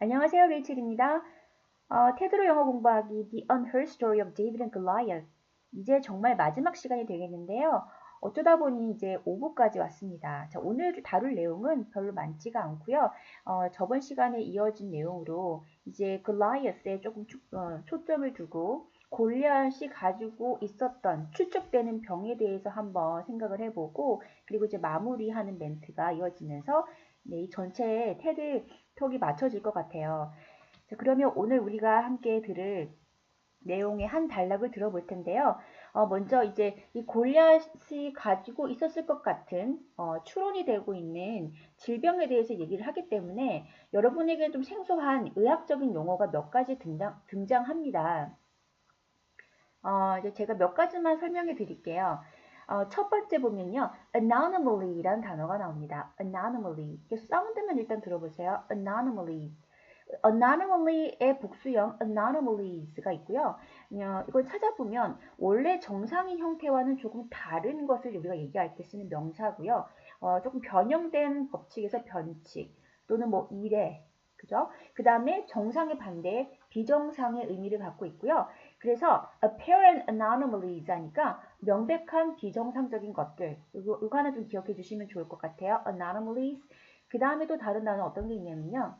안녕하세요, 레이첼입니다. 테드로 영어 공부하기 The Unheard Story of David and Goliath. 이제 정말 마지막 시간이 되겠는데요. 어쩌다 보니 이제 5부까지 왔습니다. 자, 오늘 다룰 내용은 별로 많지가 않고요. 저번 시간에 이어진 내용으로 이제 글라이어스에 조금 초점을 두고 골리앗이 가지고 있었던 추측되는 병에 대해서 한번 생각을 해보고 그리고 이제 마무리하는 멘트가 이어지면서 네, 이 전체 테드 톡이 맞춰질 것 같아요. 자, 그러면 오늘 우리가 함께 들을 내용의 한 단락을 들어볼 텐데요. 먼저 이제 이 골리앗이 가지고 있었을 것 같은 추론이 되고 있는 질병에 대해서 얘기를 하기 때문에 여러분에게 좀 생소한 의학적인 용어가 몇 가지 등장합니다. 이제 제가 몇 가지만 설명해 드릴게요. 첫 번째 보면요. anomaly라는 단어가 나옵니다. anomaly. 사운드만 일단 들어보세요. anomaly. anomaly의 복수형 anomalies가 있고요. 이걸 찾아보면 원래 정상인 형태와는 조금 다른 것을 우리가 얘기할 때 쓰는 명사고요. 조금 변형된 법칙에서 변칙 또는 뭐 이례, 그죠? 그 다음에 정상의 반대에 비정상의 의미를 갖고 있고요. 그래서 apparent anomalies 하니까 명백한 비정상적인 것들. 이거 하나 좀 기억해 주시면 좋을 것 같아요. anomalies. 그 다음에 또 다른 단어 어떤 게 있냐면요.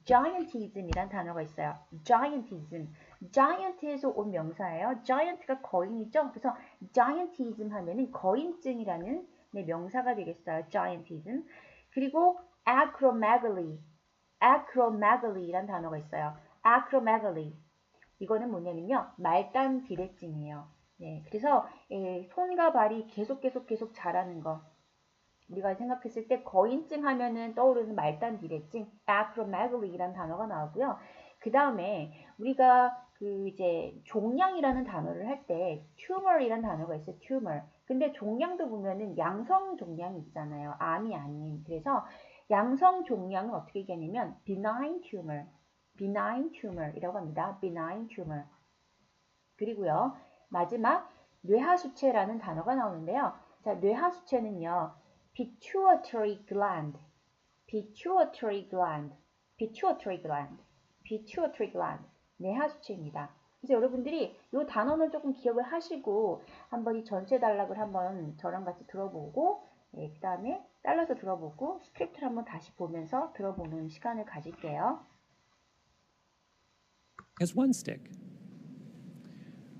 giantism이란 단어가 있어요. giantism. giant에서 온 명사예요. giant가 거인이죠. 그래서 giantism 하면은 거인증이라는 명사가 되겠어요. giantism. 그리고 acromegaly. acromegaly란 단어가 있어요. acromegaly. 이거는 뭐냐면요. 말단 비대증이에요. 네, 그래서 손과 발이 계속 자라는 거. 우리가 생각했을 때 거인증 하면은 떠오르는 말단 비대증, acromegaly라는 단어가 나오고요. 그 다음에 우리가 그 이제 종양이라는 단어를 할 때 tumor이라는 단어가 있어요. tumor. 근데 종양도 보면은 양성 종양이 있잖아요. 암이 아닌. 그래서 양성 종양은 어떻게 얘기하냐면 benign tumor, benign tumor이라고 합니다. benign tumor. 그리고요. 마지막 뇌하수체라는 단어가 나오는데요. 자, 뇌하수체는요. pituitary gland, pituitary gland, pituitary gland, pituitary gland, 뇌하수체입니다. 그래서 여러분들이 이 단어는 조금 기억을 하시고 한번 이 전체 단락을 한번 저랑 같이 들어보고 그 다음에 잘라서 들어보고 스크립트를 한번 다시 보면서 들어보는 시간을 가질게요. Has one stick.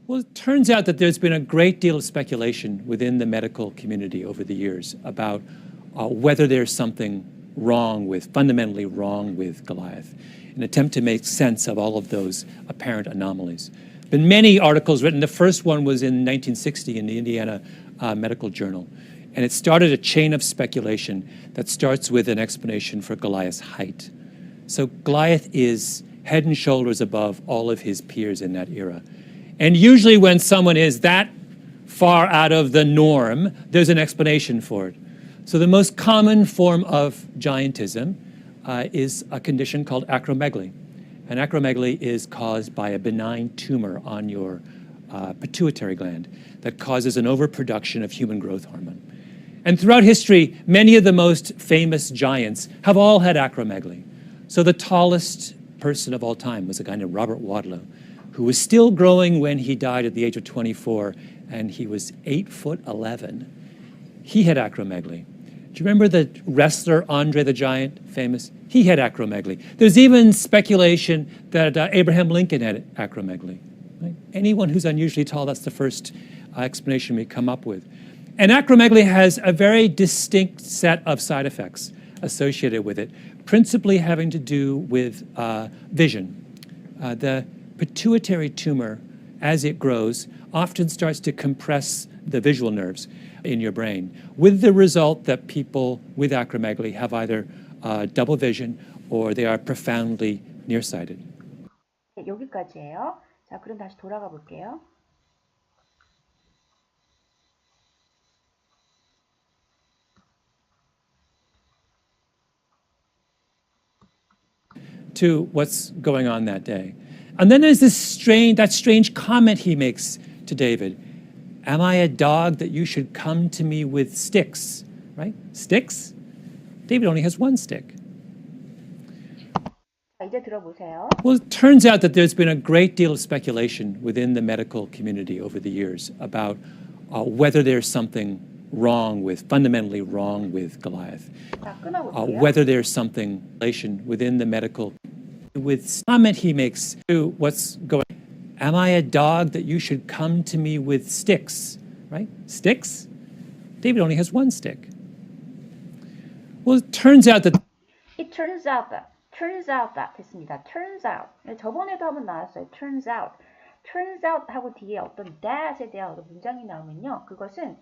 Well, it turns out that there's been a great deal of speculation within the medical community over the years about whether there's something fundamentally wrong with Goliath, an attempt to make sense of all of those apparent anomalies. Been many articles written. The first one was in 1960 in the Indiana Medical Journal, and it started a chain of speculation that starts with an explanation for Goliath's height. So Goliath is head and shoulders above all of his peers in that era. And usually when someone is that far out of the norm, there's an explanation for it. So the most common form of giantism is a condition called acromegaly. And acromegaly is caused by a benign tumor on your pituitary gland that causes an overproduction of human growth hormone. And throughout history, many of the most famous giants have all had acromegaly. So the tallest person of all time was a guy named Robert Wadlow, who was still growing when he died at the age of 24, and he was 8'11". He had acromegaly. Do you remember the wrestler Andre the Giant, famous? He had acromegaly. There's even speculation that Abraham Lincoln had acromegaly. Right? Anyone who's unusually tall, that's the first explanation we come up with. And acromegaly has a very distinct set of side effects associated with it, principally having to do with vision. The pituitary tumor, as it grows, often starts to compress the visual nerves in your brain, with the result that people with acromegaly have either double vision or they are profoundly nearsighted. 여기까지예요. 자, 그럼 다시 돌아가 볼게요. To what's going on that day. And then there's that strange comment he makes to David. Am I a dog that you should come to me with sticks? Right? Sticks? David only has one stick. 이제 들어보세요. Well, it turns out that there's been a great deal of speculation within the medical community over the years about whether there's something wrong with, fundamentally wrong with Goliath. 자, 끊어볼게요. Whether there's something relation within the medical, with comment he makes to what's going. Am I a dog that you should come to me with sticks? Right? Sticks? David only has one stick. Well, it turns out that It turns out that 됐습니다. turns out. 저번에도 한번 나왔어요. turns out 하고 뒤에 어떤 that에 대한 어떤 문장이 나오면요. 그것은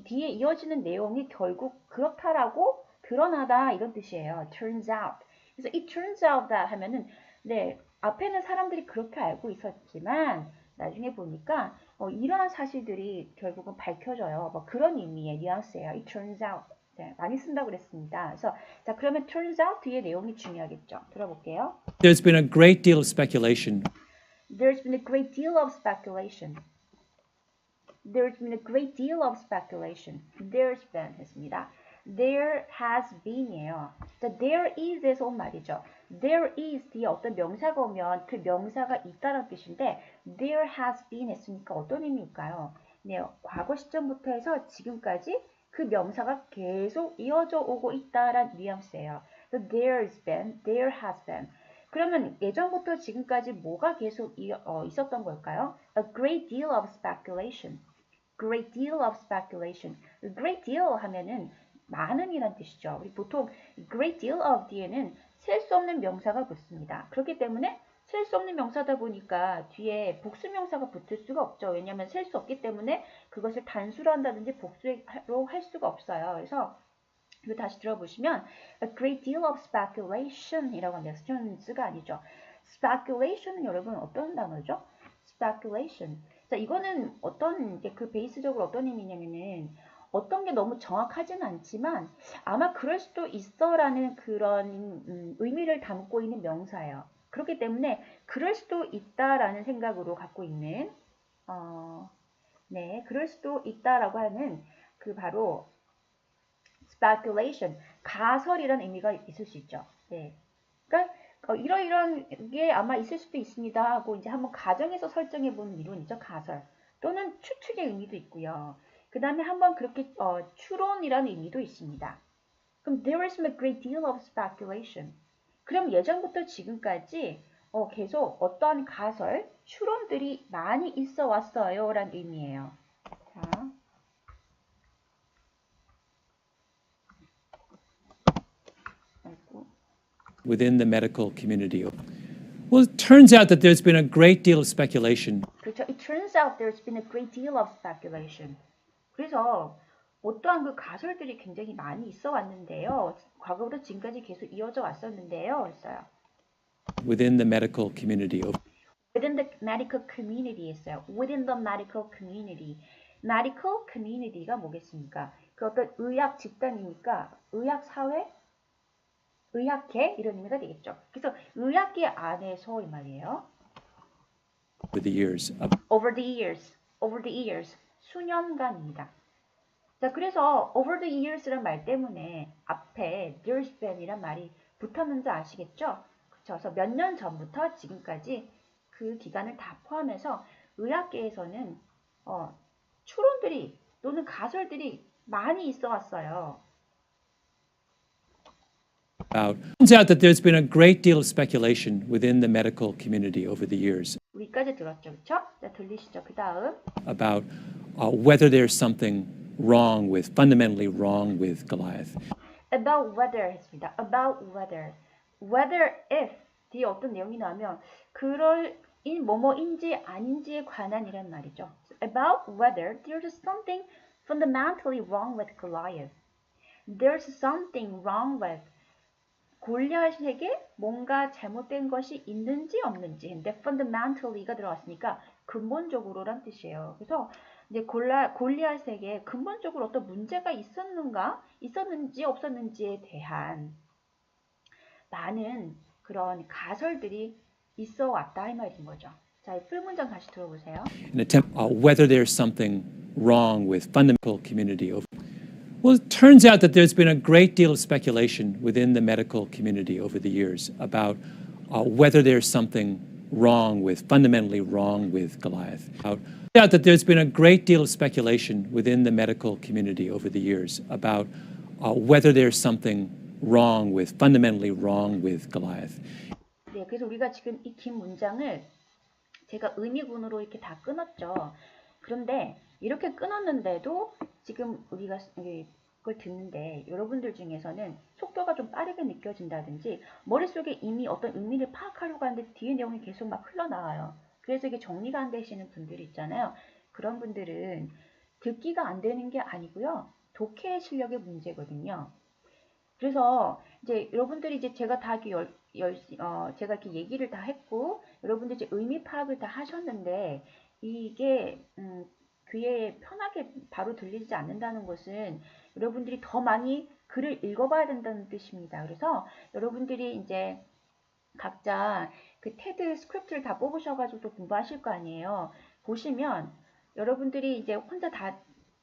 뒤에 이어지는 내용이 결국 그렇다라고 드러나다 이런 뜻이에요. turns out. 그래서 it turns out that 하면은 네, 앞에는 사람들이 그렇게 알고 있었지만 나중에 보니까 이러한 사실들이 결국은 밝혀져요. 뭐 그런 의미의 뉘앙스예요. It turns out. 네, 많이 쓴다고 그랬습니다. 그래서 자 그러면 turns out 뒤에 내용이 중요하겠죠. 들어볼게요. there's been a great deal of speculation. There's been a great deal of speculation. There's been a great deal of speculation. There's been 했습니다. There has been이에요. 자, there is에서 온 말이죠. There is 뒤에 어떤 명사가 오면 그 명사가 있다는 뜻인데 there has been 했으니까 어떤 의미일까요? 네, 과거 시점부터 해서 지금까지 그 명사가 계속 이어져 오고 있다라는 뉘앙스예요. So there's been, there has been. 그러면 예전부터 지금까지 뭐가 계속 있었던 걸까요? A great deal of speculation. Great deal of speculation. A great deal 하면은 많은이란 뜻이죠. 우리 보통 great deal of 뒤에는 셀 수 없는 명사가 붙습니다. 그렇기 때문에 셀 수 없는 명사다 보니까 뒤에 복수 명사가 붙을 수가 없죠. 왜냐하면 셀 수 없기 때문에 그것을 단수로 한다든지 복수로 할 수가 없어요. 그래서 이거 다시 들어보시면 a great deal of speculation 이라고 합니다. 스튜던스가 아니죠. speculation은 여러분 어떤 단어죠? speculation. 자, 이거는 어떤 그 베이스적으로 어떤 의미냐면은 어떤 게 너무 정확하진 않지만 아마 그럴 수도 있어라는 그런 의미를 담고 있는 명사예요. 그렇기 때문에 그럴 수도 있다라는 생각으로 갖고 있는 네, 그럴 수도 있다라고 하는 그 바로 speculation, 가설이라는 의미가 있을 수 있죠. 네. 그러니까 이러이러한 게 아마 있을 수도 있습니다 하고 이제 한번 가정해서 설정해 보는 이론이죠. 가설. 또는 추측의 의미도 있고요. 그 다음에 한번 그렇게 추론이라는 의미도 있습니다. 그럼 there is a great deal of speculation. 그럼 예전부터 지금까지 계속 어떠한 가설, 추론들이 많이 있어 왔어요 라는 의미예요. 자. Within the medical community. Well, it turns out that there's been a great deal of speculation. 그렇죠. It turns out there's been a great deal of speculation. 그래서 어떠한 그 가설들이 굉장히 많이 있어 왔는데요. 과거부터 지금까지 계속 이어져 왔었는데요. 했어요. Within the medical community. Within the medical community 했어요. Within the medical community. Medical community가 뭐겠습니까? 그 어떤 의학 집단이니까 의학 사회, 의학계 이런 의미가 되겠죠. 그래서 의학계 안에서 이 말이에요. Over the years. Over the years. Over the years. 수년간입니다. 자, 그래서 over the years란 말 때문에 앞에 there's been이란 말이 붙었는지 아시겠죠? 그래서 몇 년 전부터 지금까지 그 기간을 다 포함해서 의학계에서는 추론들이 또는 가설들이 많이 있어 왔어요. Turns out that there's been a great deal of speculation within the medical community over the years. 여기까지 들었죠, 그렇죠? 자, 들리시죠? 그 다음 About whether there's something wrong with, fundamentally wrong with Goliath. about whether 했습니다. about whether. whether if 뒤에 어떤 내용이 나오면 그럴 뭐뭐인지 아닌지에 관한이란 말이죠. about whether there's something fundamentally wrong with Goliath. There's something wrong with 골리앗에게 뭔가 잘못된 것이 있는지 없는지. 근데 fundamentally가 들어갔으니까 근본적으로란 뜻이에요. 그래서 이제 골리앗에게 근본적으로 어떤 문제가 있었는지 없었는지에 대한 많은 그런 가설들이 있어 왔다 이 말인 거죠. 자, 풀 문장 다시 들어보세요. An attempt whether there's something wrong with fundamental community. Well, it turns out that there's been a great deal of speculation within the medical community over the years about whether there's something fundamentally wrong with Goliath. Out that there's been a great deal of speculation within the medical community over the years about whether there's something fundamentally wrong with Goliath. 네, 그래서 우리가 지금 이 긴 문장을 제가 의미군으로 이렇게 다 끊었죠. 그런데 이렇게 끊었는데도 지금 우리가 그걸 듣는데 여러분들 중에서는 속도가 좀 빠르게 느껴진다든지 머릿속에 이미 어떤 의미를 파악하려고 하는데 뒤에 내용이 계속 막 흘러나와요. 그래서 이게 정리가 안 되시는 분들이 있잖아요. 그런 분들은 듣기가 안 되는 게 아니고요. 독해 실력의 문제거든요. 그래서 이제 여러분들이 이제 제가 다 이렇게 제가 이렇게 얘기를 다 했고 여러분들 이제 의미 파악을 다 하셨는데 이게 귀에 편하게 바로 들리지 않는다는 것은 여러분들이 더 많이 글을 읽어봐야 된다는 뜻입니다. 그래서 여러분들이 이제 각자 그 테드 스크립트를 다 뽑으셔가지고 또 공부하실 거 아니에요. 보시면 여러분들이 이제 혼자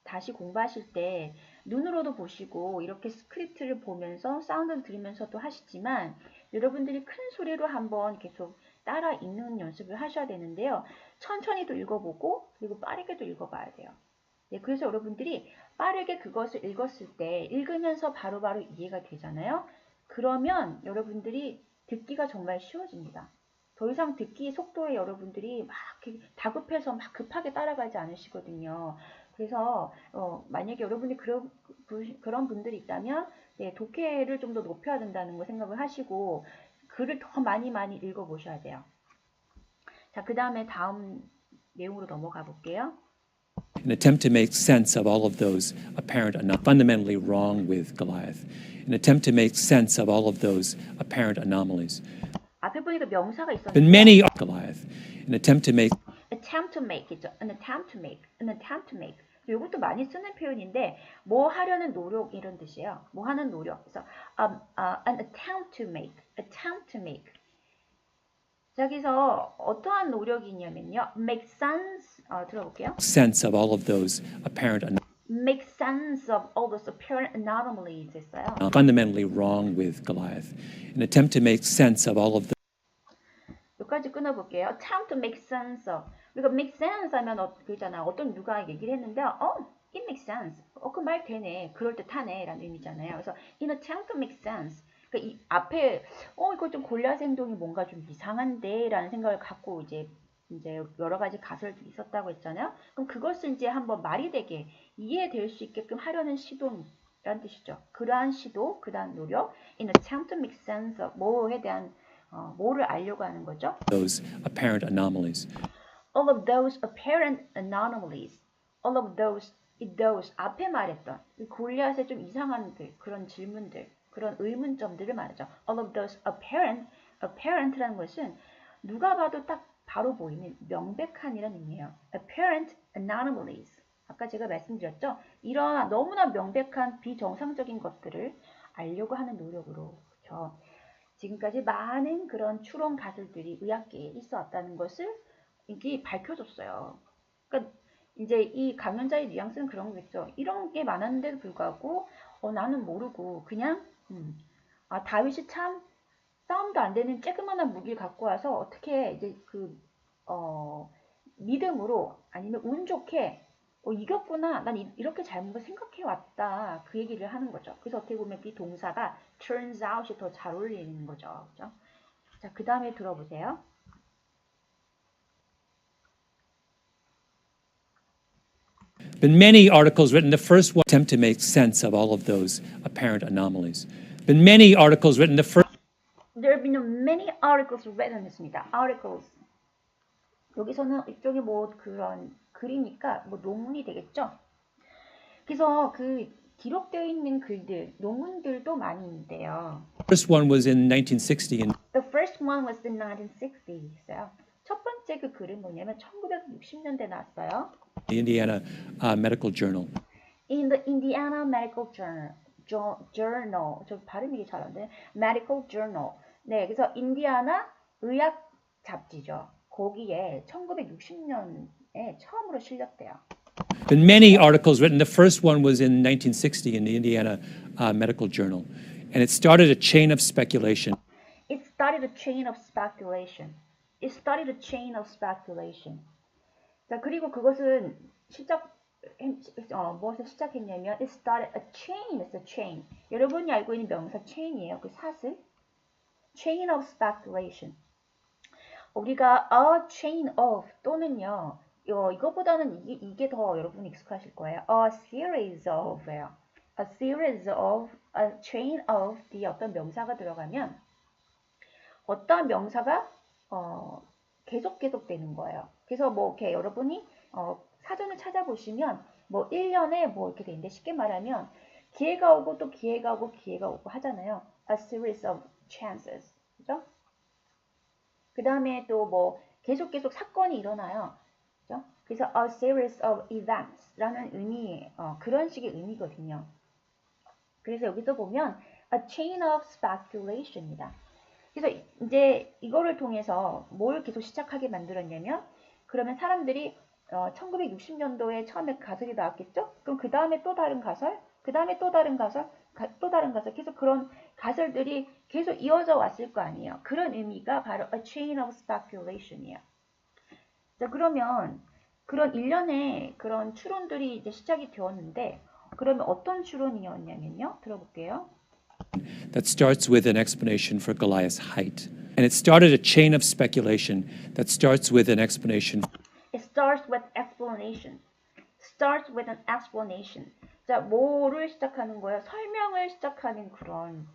다시 공부하실 때 눈으로도 보시고 이렇게 스크립트를 보면서 사운드를 들으면서도 하시지만 여러분들이 큰 소리로 한번 계속 따라 읽는 연습을 하셔야 되는데요. 천천히도 읽어보고 그리고 빠르게도 읽어봐야 돼요. 네, 그래서 여러분들이 빠르게 그것을 읽었을 때 읽으면서 바로바로 이해가 되잖아요. 그러면 여러분들이 듣기가 정말 쉬워집니다. 더 이상 듣기 속도에 여러분들이 막 다급해서 막 급하게 따라가지 않으시거든요. 그래서 만약에 여러분이 그런 분들이 있다면 네, 독해를 좀 더 높여야 된다는 거 생각을 하시고 글을 더 많이 읽어보셔야 돼요. 자, 그 다음에 다음 내용으로 넘어가 볼게요. An attempt to make sense of all of those apparent fundamentally wrong with Goliath. An attempt to make sense of all of those apparent anomalies. 앞에 보니까 명사가 But 있었는데 many Goliath. An attempt to make 있죠. An attempt to make. 이것도 많이 쓰는 표현인데 뭐 하려는 노력 이런 뜻이에요. 뭐 하는 노력. 그래서 an attempt to make. 자, 여기서 어떠한 노력이냐면요. make sense 들어볼게요. sense of all of those apparent make sense of all those apparent anomalies 했어요. fundamentally wrong with Goliath. An attempt to make sense of all of the 여기까지 끊어볼게요. attempt to make sense of. 우리가 make sense 하면 그잖아. 어떤 누가 얘기를 했는데 it makes sense. 그 말 되네. 그럴듯하네 라는 의미잖아요. 그래서 in attempt to make sense. 그러니까 이 앞에 이거 좀 골리앗 행동이 뭔가 좀 이상한데 라는 생각을 갖고 이제 여러 가지 가설들이 있었다고 했잖아요. 그럼 그것을 이제 한번 말이 되게 이해될 수 있게끔 하려는 시도라는 뜻이죠. 그러한 시도, 그러한 노력 in attempt to make sense of 뭐에 대한 뭐를 알려고 하는 거죠? those apparent anomalies. All of those apparent anomalies. All of those 앞에 말했던 골리앗의 좀 이상한 그런 질문들, 그런 의문점들을 말하죠. All of those apparent라는 것은 누가 봐도 딱 바로 보이는 명백한 이런 의미예요. Apparent anomalies. 아까 제가 말씀드렸죠. 이런 너무나 명백한 비정상적인 것들을 알려고 하는 노력으로 그렇죠. 지금까지 많은 그런 추론 가설들이 의학계에 있어 왔다는 것을 이게 밝혀줬어요. 그러니까 이제 이 강연자의 뉘앙스는 그런 거겠죠. 이런 게 많았는데도 불구하고 나는 모르고 그냥 다윗이 참 싸움도 안 되는 쬐그만한 무기를 갖고 와서 어떻게 이제 믿음으로 아니면 운 좋게 이겼구나. 난 이렇게 잘못 생각해 왔다. 그 얘기를 하는 거죠. 그래서 어떻게 보면 이 동사가 turns out이 더 잘 어울리는 거죠. 그죠? 자, 그 다음에 들어보세요. But many articles written, the first one attempt to make sense of all of those apparent anomalies. But many articles written, the first There have been many articles written 했습니다. articles. 여기서는 이쪽에 뭐 그런 글이니까 뭐 논문이 되겠죠. 그래서 그 기록되어 있는 글들, 논문들도 많이 있는데요. first one was in 1960 in The first one was in 1960 있어요. 첫 번째 그 글은 뭐냐면 1960년대 나왔어요. the Indiana Medical Journal. In the Indiana Medical Journal. 저 발음이 잘 안 되네. Medical Journal. 네, 그래서 인디아나 의학 잡지죠. 거기에 1960년에 처음으로 실렸대요. But many articles written. The first one was in 1960 in the Indiana Medical Journal, and it started a chain of speculation. It started a chain of speculation. It started a chain of speculation. 자, 그리고 그것은 무엇을 시작했냐면 it started a chain. It's a chain. 여러분이 알고 있는 명사 chain이에요. 그 사슬. chain of speculation. 우리가 a chain of 또는요. 이거보다는 이게 더 여러분이 익숙하실 거예요. a series of예요. a series of, a chain of 뒤에 어떤 명사가 들어가면 어떤 명사가 계속 되는 거예요. 그래서 뭐 이렇게 여러분이 사전을 찾아보시면 뭐 1년에 뭐 이렇게 되는데 쉽게 말하면 기회가 오고 또 기회가 오고 기회가 오고 하잖아요. a series of chances. 그죠? 그 다음에 또 뭐 계속 사건이 일어나요. 그죠? 그래서 a series of events라는 의미, 그런 식의 의미거든요. 그래서 여기서 보면 a chain of speculation입니다. 그래서 이제 이거를 통해서 뭘 계속 시작하게 만들었냐면 그러면 사람들이 1960년도에 처음에 가설이 나왔겠죠? 그럼 그 다음에 또 다른 가설, 그 다음에 또 다른 가설, 또 다른 가설, 계속 그런 가설들이 계속 이어져 왔을 거 아니에요. 그런 의미가 바로 a chain of speculation이에요. 자, 그러면 그런 일련의 그런 추론들이 이제 시작이 되었는데 그러면 어떤 추론이었냐면요. 들어볼게요. That starts with an explanation for Goliath's height. And it started a chain of speculation that starts with an explanation. It starts with explanation. Starts with an explanation. 자, 뭐를 시작하는 거예요? 설명을 시작하는 그런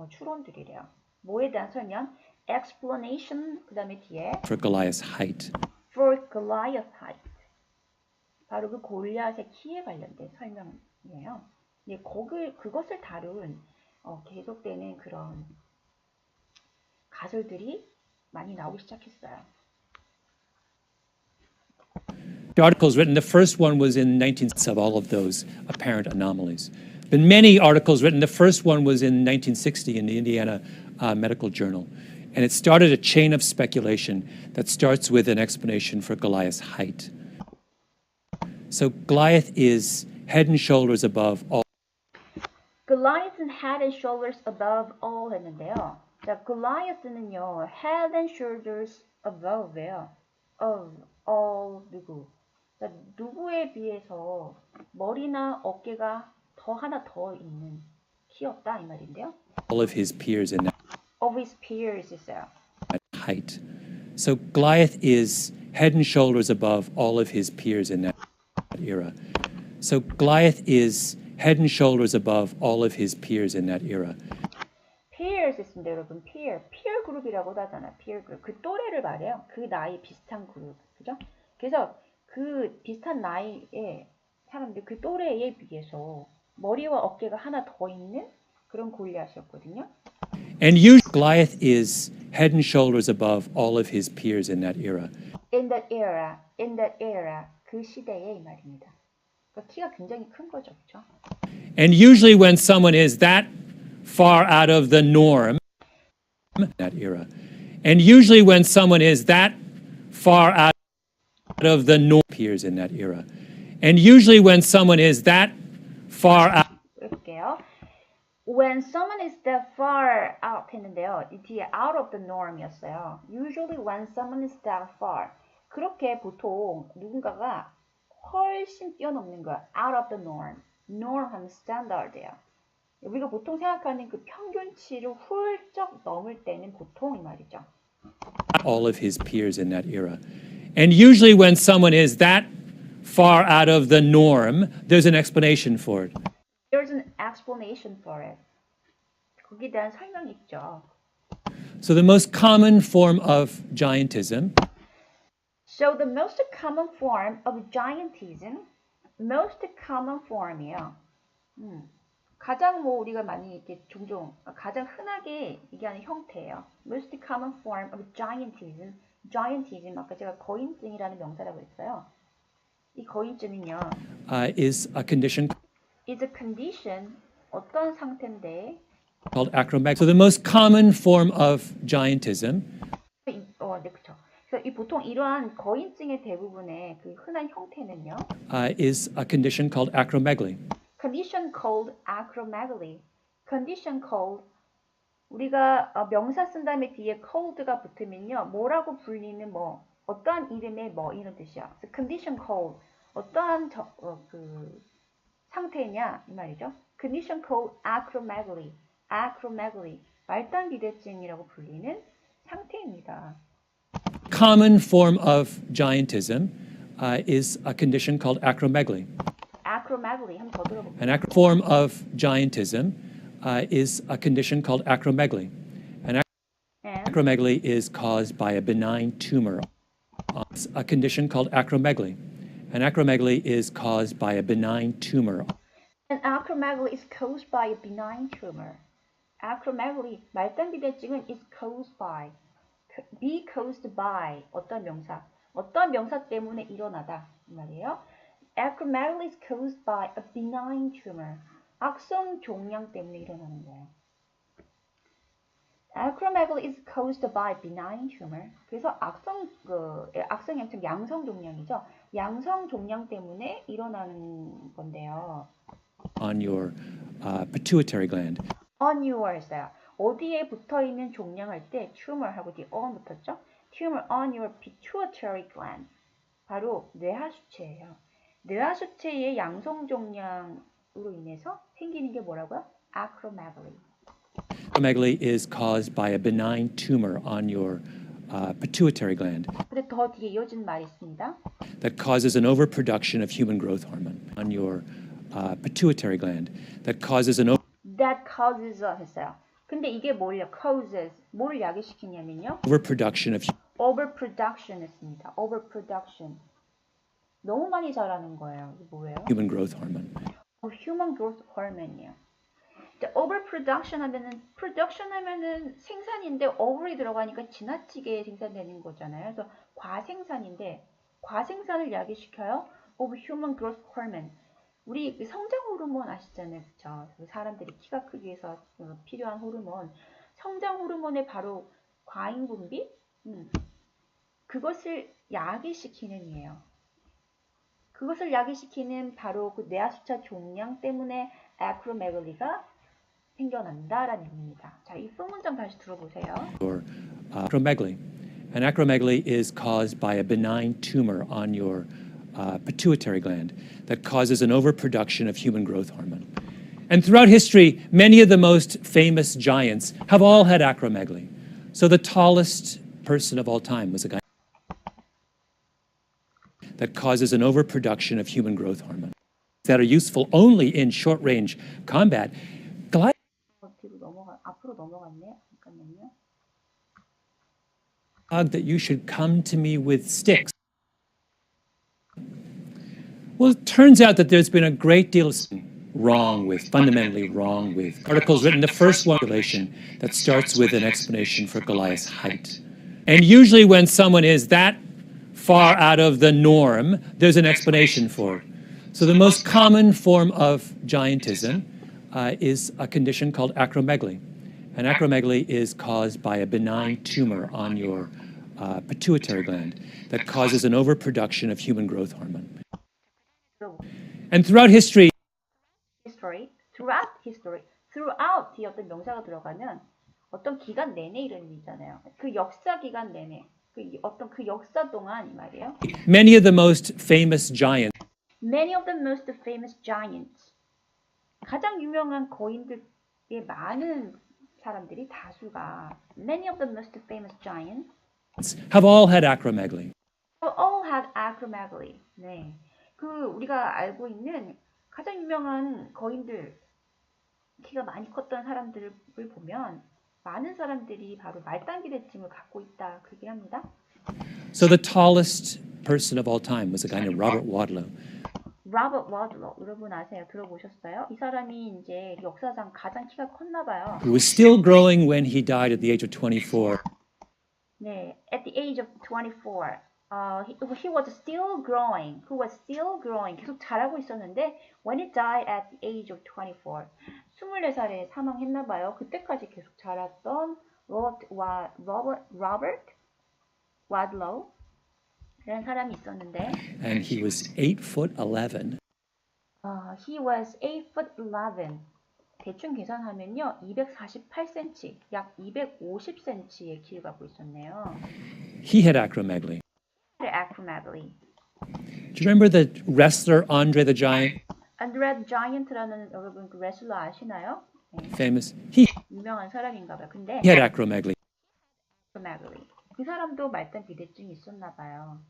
추론들이래요. 뭐에 대한 설명? Explanation. 그 다음에 뒤에 For Goliath's height. For Goliath's height. 바로 그 골리앗의 키에 관련된 설명이에요. 네, 그것을 다룬 계속되는 그런 가설들이 많이 나오기 시작했어요. The articles written, the first one was in 1960 of all of those apparent anomalies. Been many articles written. The first one was in 1960 in the Indiana Medical Journal. And it started a chain of speculation that starts with an explanation for Goliath's height. So Goliath is head and shoulders above all. Goliath은 head and shoulders above all 했는데요. 자, Goliath는요, head and shoulders above예요. Of all 누구? 자, 누구에 비해서 머리나 어깨가 하나 더 있는 키였다 이 말인데요. All of his peers in that Of his peers 있어요. height. So Goliath is head and shoulders above all of his peers in that era. So Goliath is head and shoulders above all of his peers in that era. peers 있습니다, 여러분. peer 그룹이라고도 하잖아. peer 그룹. 그 또래를 말해요. 그 나이 비슷한 그룹. 그죠? 그래서 그 비슷한 나이의 사람들, 그 또래에 비해서 머리와 어깨가 하나 더 있는 그런 골리앗이었거든요. And usually Goliath is head and shoulders above all of his peers in that era. In that era, 그 시대에 이 말입니다. 그러니까 키가 굉장히 큰 거죠, 그렇죠? And usually when someone is that far out of the norm, that era. And usually when someone is that far out of the norm, peers in that era. And usually when someone is that far out. 볼게요. When someone is that far out 했는데요. 이 뒤에 out of the norm이었어요. Usually when someone is that far. 그렇게 보통 누군가가 훨씬 뛰어넘는 거야. Out of the norm. norm 하면 standard이에요. 우리가 보통 생각하는 그 평균치를 훌쩍 넘을 때는 보통 이 말이죠. All of his peers in that era. And usually when someone is that far out of the norm, there's an explanation for it. There's an explanation for it. 거기에 대한 설명이 있죠. So the most common form of giantism So the most common form of giantism, most common form이에요. 가장 뭐 우리가 많이 이렇게 종종 가장 흔하게 얘기하는 형태예요. Most common form of giantism. giantism 아까 제가 거인증이라는 명사라고 했어요. 이 거인증은요. is a condition is a condition 어떤 상태인데 called acromegaly. So the most common form of giantism 네, 그렇죠. 그래서 이 보통 이러한 거인증의 대부분의 그 흔한 형태는요. is a condition called acromegaly. Condition called acromegaly. Condition called 우리가 명사 쓴 다음에 뒤에 cold가 붙으면요. 뭐라고 불리는 뭐 어떠한 이름의 뭐 이런 뜻이야. 그래서 condition cold 어떠한 그 상태냐 이 말이죠. condition cold acromegaly, acromegaly 말단 비대증이라고 불리는 상태입니다. Common form of giantism is a condition called acromegaly. acromegaly 한번 더 들어볼게요. An form of giantism is a condition called acromegaly. And And acromegaly is caused by a benign tumor. It's a condition called acromegaly. And acromegaly is caused by a benign tumor. acromegaly is caused by a benign tumor. acromegaly 말단 비대증은 is caused by be caused by 어떤 명사 때문에 일어나다 이 말이에요. acromegaly is caused by a benign tumor. 악성 종양 때문에 일어나는 거예요. acromegaly is caused by benign tumor. 그래서 악성 양성 종양이죠. 양성 종양 때문에 일어나는 건데요. On your pituitary gland. on your 했어요. 어디에 붙어 있는 종양 할 때 tumor하고 뒤에 on 붙었죠? tumor on your pituitary gland. 바로 뇌하수체예요. 뇌하수체의 양성 종양으로 인해서 생기는 게 뭐라고요? acromegaly. Acromegaly is caused by a benign tumor on your pituitary gland. 근데 더 뒤에 이어진 말이 있습니다. That causes an overproduction of human growth hormone on your pituitary gland. That causes an that causes 했어요. 근데 이게 뭐예요? causes. 뭘 야기시키냐면요. overproduction of overproduction 했습니다. overproduction. 너무 많이 자라는 거예요. 이게 뭐예요? human growth hormone. human growth hormone이요. overproduction 하면은 생산인데 over이 들어가니까 지나치게 생산되는 거잖아요. 그래서 과생산인데 과생산을 야기시켜요. of human growth hormone. 우리 성장 호르몬 아시잖아요. 그렇죠? 사람들이 키가 크기 위해서 필요한 호르몬. 성장 호르몬의 바로 과잉 분비? 그것을 야기시키는 이에요. 그것을 야기시키는 바로 그 뇌하수체 종양 때문에 acromegaly가 생겨난다라는 의미입니다. 자, 이 소문장 다시 들어보세요. Or acromegaly. And acromegaly is caused by a benign tumor on your pituitary gland that causes an overproduction of human growth hormone. And throughout history, many of the most famous giants have all had acromegaly. So the tallest person of all time was a guy that causes an overproduction of human growth hormone that are useful only in short-range combat. 앞으로 넘어갔네요. 잠깐만요. That you should come to me with sticks. Well, it turns out that there's been a great deal of fundamentally wrong with articles written. The first one that starts with an explanation for Goliath's height. And usually when someone is that far out of the norm, there's an explanation for it. So the most common form of giantism is a condition called acromegaly. And acromegaly is caused by a benign tumor on your pituitary gland that causes an overproduction of human growth hormone. And throughout history, 뒤에 어떤 명사가 들어가면 어떤 기간 내내 이런 의미잖아요. 그 역사 기간 내내, 그 역사 동안 이 말이에요. many of the most famous giants 가장 유명한 거인들의 많은 사람들이 다수가 many of the most famous giants have all had acromegaly. 네. 그 우리가 알고 있는 가장 유명한 거인들 키가 많이 컸던 사람들을 보면 많은 사람들이 바로 말단비대증을 갖고 있다 그 얘기를 합니다. So the tallest person of all time was a guy named Robert Wadlow. Robert Wadlow 여러분 아세요? 들어보셨어요? 이 사람이 이제 역사상 가장 키가 컸나 봐요. Who was still growing when he died at the age of 24. 네, at the age of 24. He was still growing. 계속 자라고 있었는데 when he died at the age of 24. 24살에 사망했나 봐요. 그때까지 계속 자랐던 Robert Wadlow 라는 사람이 있었는데 And he was 8'11". he was 8'11". 대충 계산하면요. 248cm, 약 250cm의 키를 갖고 있었네요. He had acromegaly. acromegaly. Do you remember the wrestler Andre the Giant? Andre the Giant라는 여러분 그 레슬러 아시나요? 네, Famous. He 유명한 사람인가 봐요. 근데 had acromegaly. acromegaly. 그 사람도 말단 비대증이 있었나 봐요.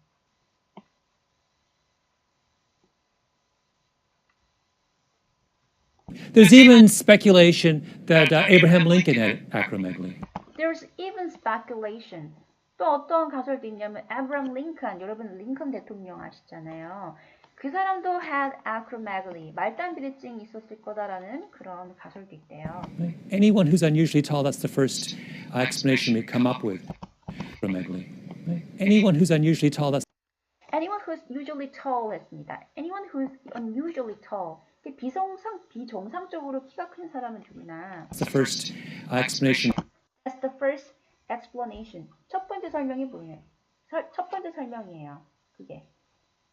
There's even speculation that Abraham Lincoln had acromegaly. There's even speculation. 또 어떤 가설도 있냐면 Abraham Lincoln, 여러분 링컨 대통령 아시잖아요. 그 사람도 had acromegaly, 말단 비대증이 있었을 거다라는 그런 가설도 있대요. Anyone who's unusually tall, that's the first explanation we come up with. Acromegaly. Anyone who's unusually tall, that's Anyone who's usually tall 했습니다. Anyone who's unusually tall. 비정상적으로 키가 큰 사람은 누구나. the first explanation. That's the first explanation. 첫 번째 설명이 뭐예요? 첫 번째 설명이에요. 그게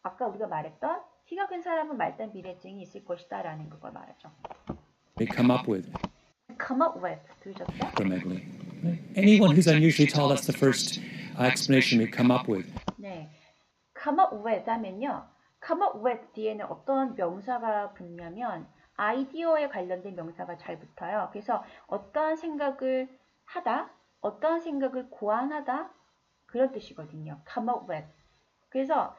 아까 우리가 말했던 키가 큰 사람은 말단 비대증이 있을 것이다라는 그걸 말하죠. We come up with Come up with 들으셨죠? acromegaly. Anyone who's unusually tall, that's the first explanation we come up with. 네, come up with 하면요. come up with 뒤에는 어떤 명사가 붙냐면 아이디어에 관련된 명사가 잘 붙어요. 그래서 어떠한 생각을 하다, 어떠한 생각을 고안하다 그런 뜻이거든요. come up with. 그래서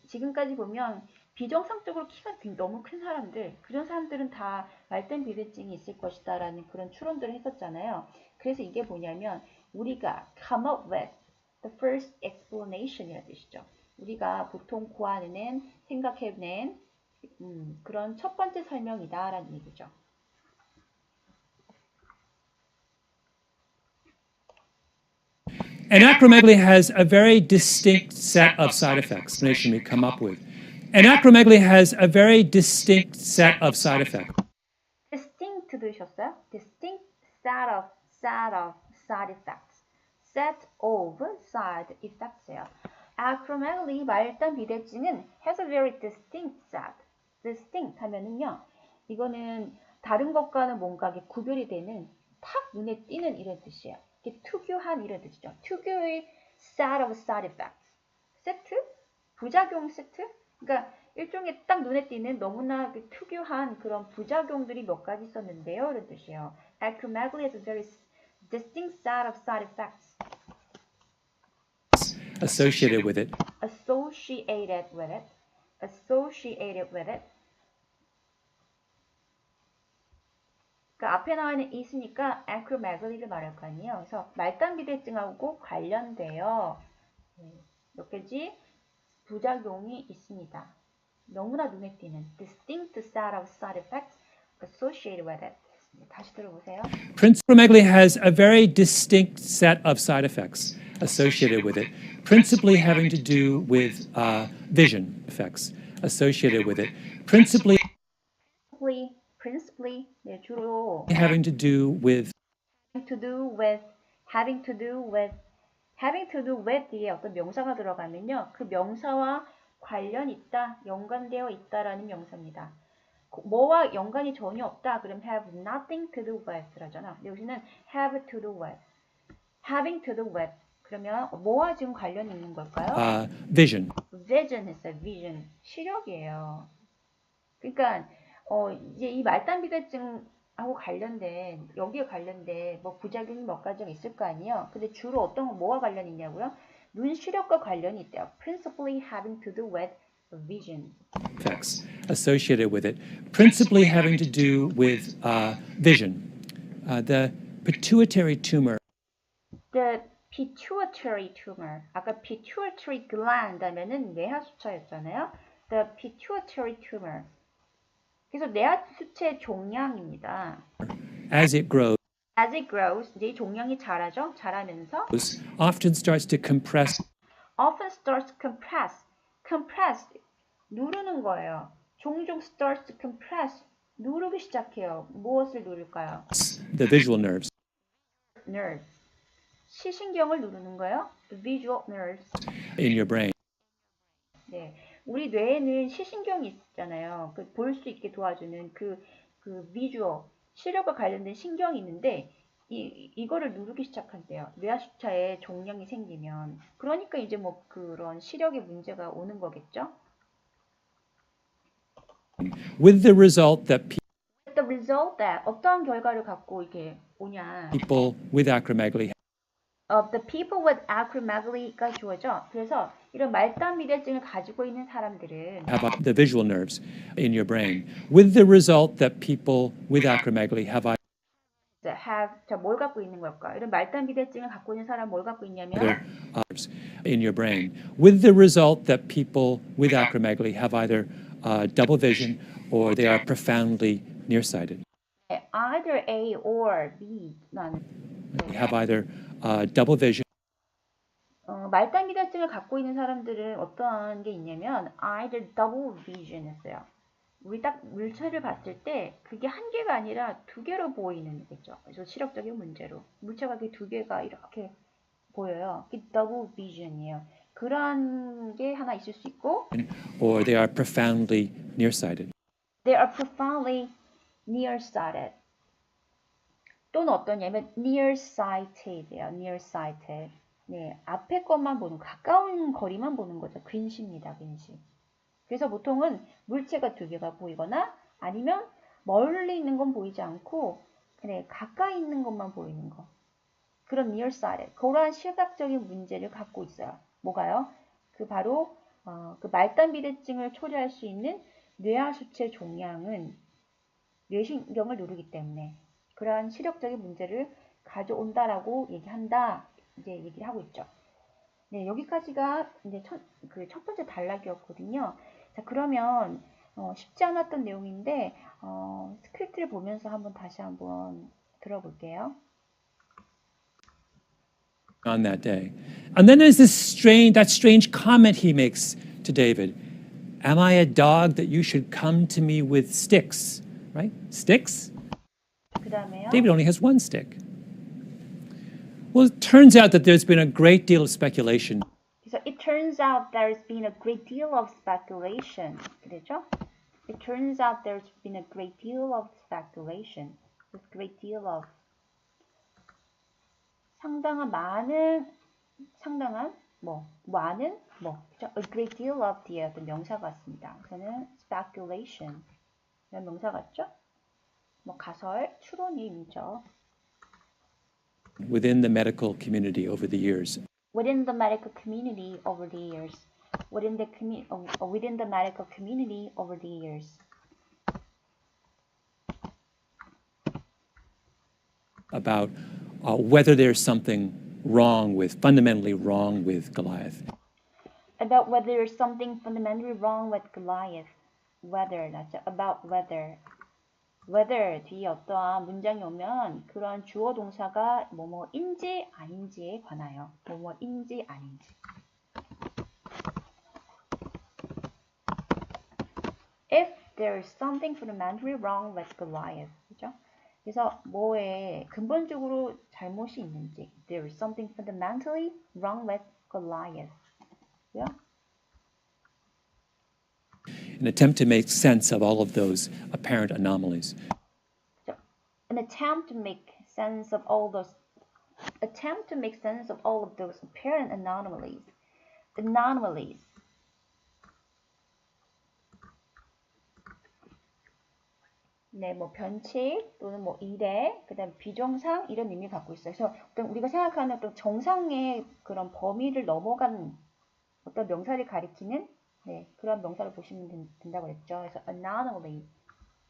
지금까지 보면 비정상적으로 키가 너무 큰 사람들, 그런 사람들은 다 말단 비대증이 있을 것이다라는 그런 추론들을 했었잖아요. 그래서 이게 뭐냐면 우리가 come up with the first explanation이라는 뜻이죠. 우리가 보통 고안해낸, 생각해낸 그런 첫 번째 설명이다라는 얘기죠. And acromegaly has a very distinct set of side effects. Explanation we come up with. And acromegaly has a very distinct set of side effects. distinct 들으셨어요? distinct set of side effects. set of side effects예요. acromegaly 말단 비대증은 has a very distinct set. distinct 하면은요. 이거는 다른 것과는 뭔가 구별이 되는 탁 눈에 띄는 이런 뜻이에요. 이게 특유한 이런 뜻이죠. 특유의 set of side effects. 세트? 부작용 세트? 그러니까 일종의 딱 눈에 띄는 너무나 특유한 그런 부작용들이 몇 가지 있었는데요. 이런 뜻이에요. acromegaly has a very distinct set of side effects. Associated with it. associated with it. associated with it. 그러니까 앞에 나와 있는 있으니까 acromegaly를 말할 거 아니에요. 그래서 말단 비대증하고 관련되어 몇 가지 부작용이 있습니다. 너무나 눈에 띄는 distinct set of side effects associated with it. 다시 들어보세요. Acromegaly has a very distinct set of side effects associated with it, principally having to do with vision effects associated with it, principally 네, 주로 having to do with having to do with 뒤에 어떤 명사가 들어가면요. 그 명사와 관련 있다, 연관되어 있다라는 명사입니다. 뭐와 연관이 전혀 없다. 그럼 have nothing to do with라잖아. 여기서는 have to do with, having to do with. 그러면 뭐와 지금 관련이 있는 걸까요? vision. vision 했어요. vision. 시력이에요. 그러니까 이제 이 말단 비대증하고 관련된 여기에 관련된 뭐 부작용이 몇 가지가 있을 거 아니에요. 근데 주로 어떤 거 뭐와 관련이 있냐고요? 눈 시력과 관련이 있대요. Principally having to do with vision. Effects associated with it, principally having to do with vision. The pituitary tumor. The pituitary tumor. 아까 pituitary gland 하면은 뇌하수처였잖아요. The pituitary tumor. 그래서 뇌하수체 종양입니다. As it grows, 이제 종양이 자라죠. 자라면서 often starts to compress. compress 누르는 거예요. 종종 starts to compress 누르기 시작해요. 무엇을 누를까요? The visual nerves. nerves. 시신경을 누르는 거예요. The visual nerves. In your brain. 네, 우리 뇌에는 시신경이 있잖아요. 볼 수 있게 도와주는 그 그 비주얼, 시력과 관련된 신경이 있는데 이거를 누르기 시작한대요. 뇌하수차에 종양이 생기면. 그러니까 이제 뭐 그런 시력에 문제가 오는 거겠죠? with the result that The result that 어떠한 결과를 갖고 이렇게 오냐. people with acromegaly The people with acromegaly가 주어져. 그래서 이런 말단 미대증을 가지고 있는 사람들은 have the visual nerves in your brain, with the result that people with acromegaly have 자, 뭘 갖고 있는 걸까? 이런 말단 비대증을 갖고 있는 사람 뭘 갖고 있냐면 either nerves in your brain, with the result that people with acromegaly have either double vision or they are profoundly nearsighted. either A or B. They have either double vision 말단 비대증을 갖고 있는 사람들은 어떠한 게 있냐면 either double vision 했어요. 우리 딱 물체를 봤을 때 그게 한 개가 아니라 두 개로 보이는 거죠. 그래서 시력적인 문제로 물체가 두 개가 이렇게 보여요. 그게 double vision이에요. 그런 게 하나 있을 수 있고 or they are profoundly nearsighted. they are profoundly nearsighted. 또는 어떠냐면 nearsighted예요. nearsighted. 네, 앞에 것만 보는 가까운 거리만 보는 거죠. 근시입니다. 근시. 그래서 보통은 물체가 두 개가 보이거나 아니면 멀리 있는 건 보이지 않고 그래 가까이 있는 것만 보이는 거. 그런 nearsighted. 그러한 시각적인 문제를 갖고 있어요. 뭐가요? 그 바로 그 말단 비대증을 초래할 수 있는 뇌하수체 종양은 뇌신경을 누르기 때문에 그러한 시력적인 문제를 가져온다라고 얘기한다. 이제 얘기를 하고 있죠. 네, 여기까지가 이제 첫 번째 단락이었거든요. 자, 그러면 쉽지 않았던 내용인데 스크립트를 보면서 다시 한번 들어볼게요. On that day. And then there's that strange comment he makes to David. Am I a dog that you should come to me with sticks? Right? Sticks? 그 다음에요. David only has one stick. Well, it turns out that there's been a great deal of speculation. 그래서 it turns out there's been a great deal of speculation. 그랬죠? It turns out there's been a great deal of speculation. A great deal of 상당한 그죠? A great deal of 뒤에 어떤 명사가 왔습니다. 저는 speculation 이런 명사 같죠? 가설, 추론이 있죠. Within the medical community over the years. Within the medical community over the years. Within the medical community over the years. About whether there's something fundamentally wrong with Goliath. About whether there's something fundamentally wrong with Goliath. About whether. whether 뒤에 어떠한 문장이 오면 그런 주어 동사가 뭐뭐인지 아닌지에 관하여. 뭐뭐인지 아닌지. If there is something fundamentally wrong with Goliath. 그죠? 그래서 뭐에 근본적으로 잘못이 있는지. There is something fundamentally wrong with Goliath. 그죠? An attempt to make sense of all of those apparent anomalies. An attempt to make sense of all of those apparent anomalies. 네, 변칙 또는 이래, 그다음 비정상 이런 의미를 갖고 있어요. 그래서 어떤 우리가 생각하는 어떤 정상의 그런 범위를 넘어간 어떤 명사를 가리키는 그런 명사를 보시면 된다고 했죠. 그래서 anomaly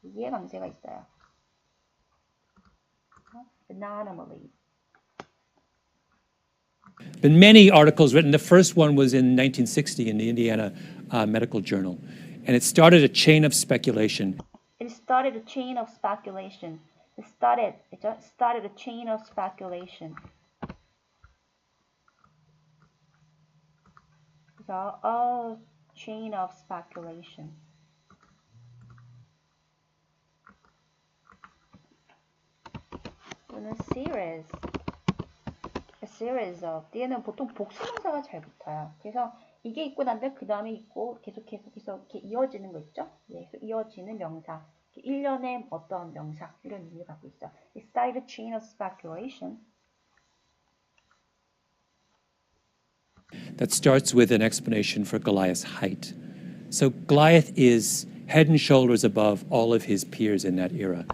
이게 강세가 있어요. anomaly. Been many articles written. The first one was in 1960 in the Indiana Medical Journal, and it started a chain of speculation. It started a chain of speculation. It started a chain of speculation. So, a chain of speculation. 또는 series. A series of. 뒤에는 보통 복수명사가 잘 붙어요. 그래서 이게 있고 난데 그 다음에 있고 계속 이렇게 이어지는 거 있죠? 네, 이어지는 명사. 일련의 어떤 명사 이런 의미를 갖고 있어. It started a chain of speculation. That starts with an explanation for Goliath's height. So Goliath is head and shoulders above all of his peers in that era.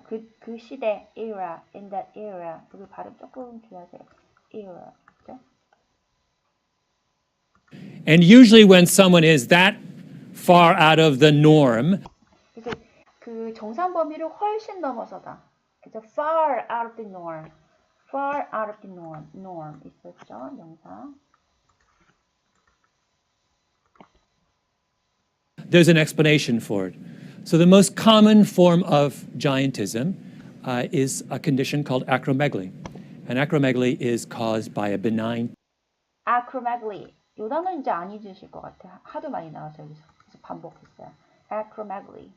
그 시대, era, in that era. 여기 발음 조금 주의하세요. era. 그죠? And usually when someone is that far out of the norm, 그래서 그 정상 범위를 훨씬 넘어서다. 그죠? Far out of the norm. Far out of the norm. Norm 있었죠? 명사. there's an explanation for it. So the most common form of giantism is a condition called acromegaly. And acromegaly is caused by a benign acromegaly. 이 단어는 이제 안 잊으실 것 같아요. 하도 많이 나와서 여기서 계속 반복했어요. acromegaly.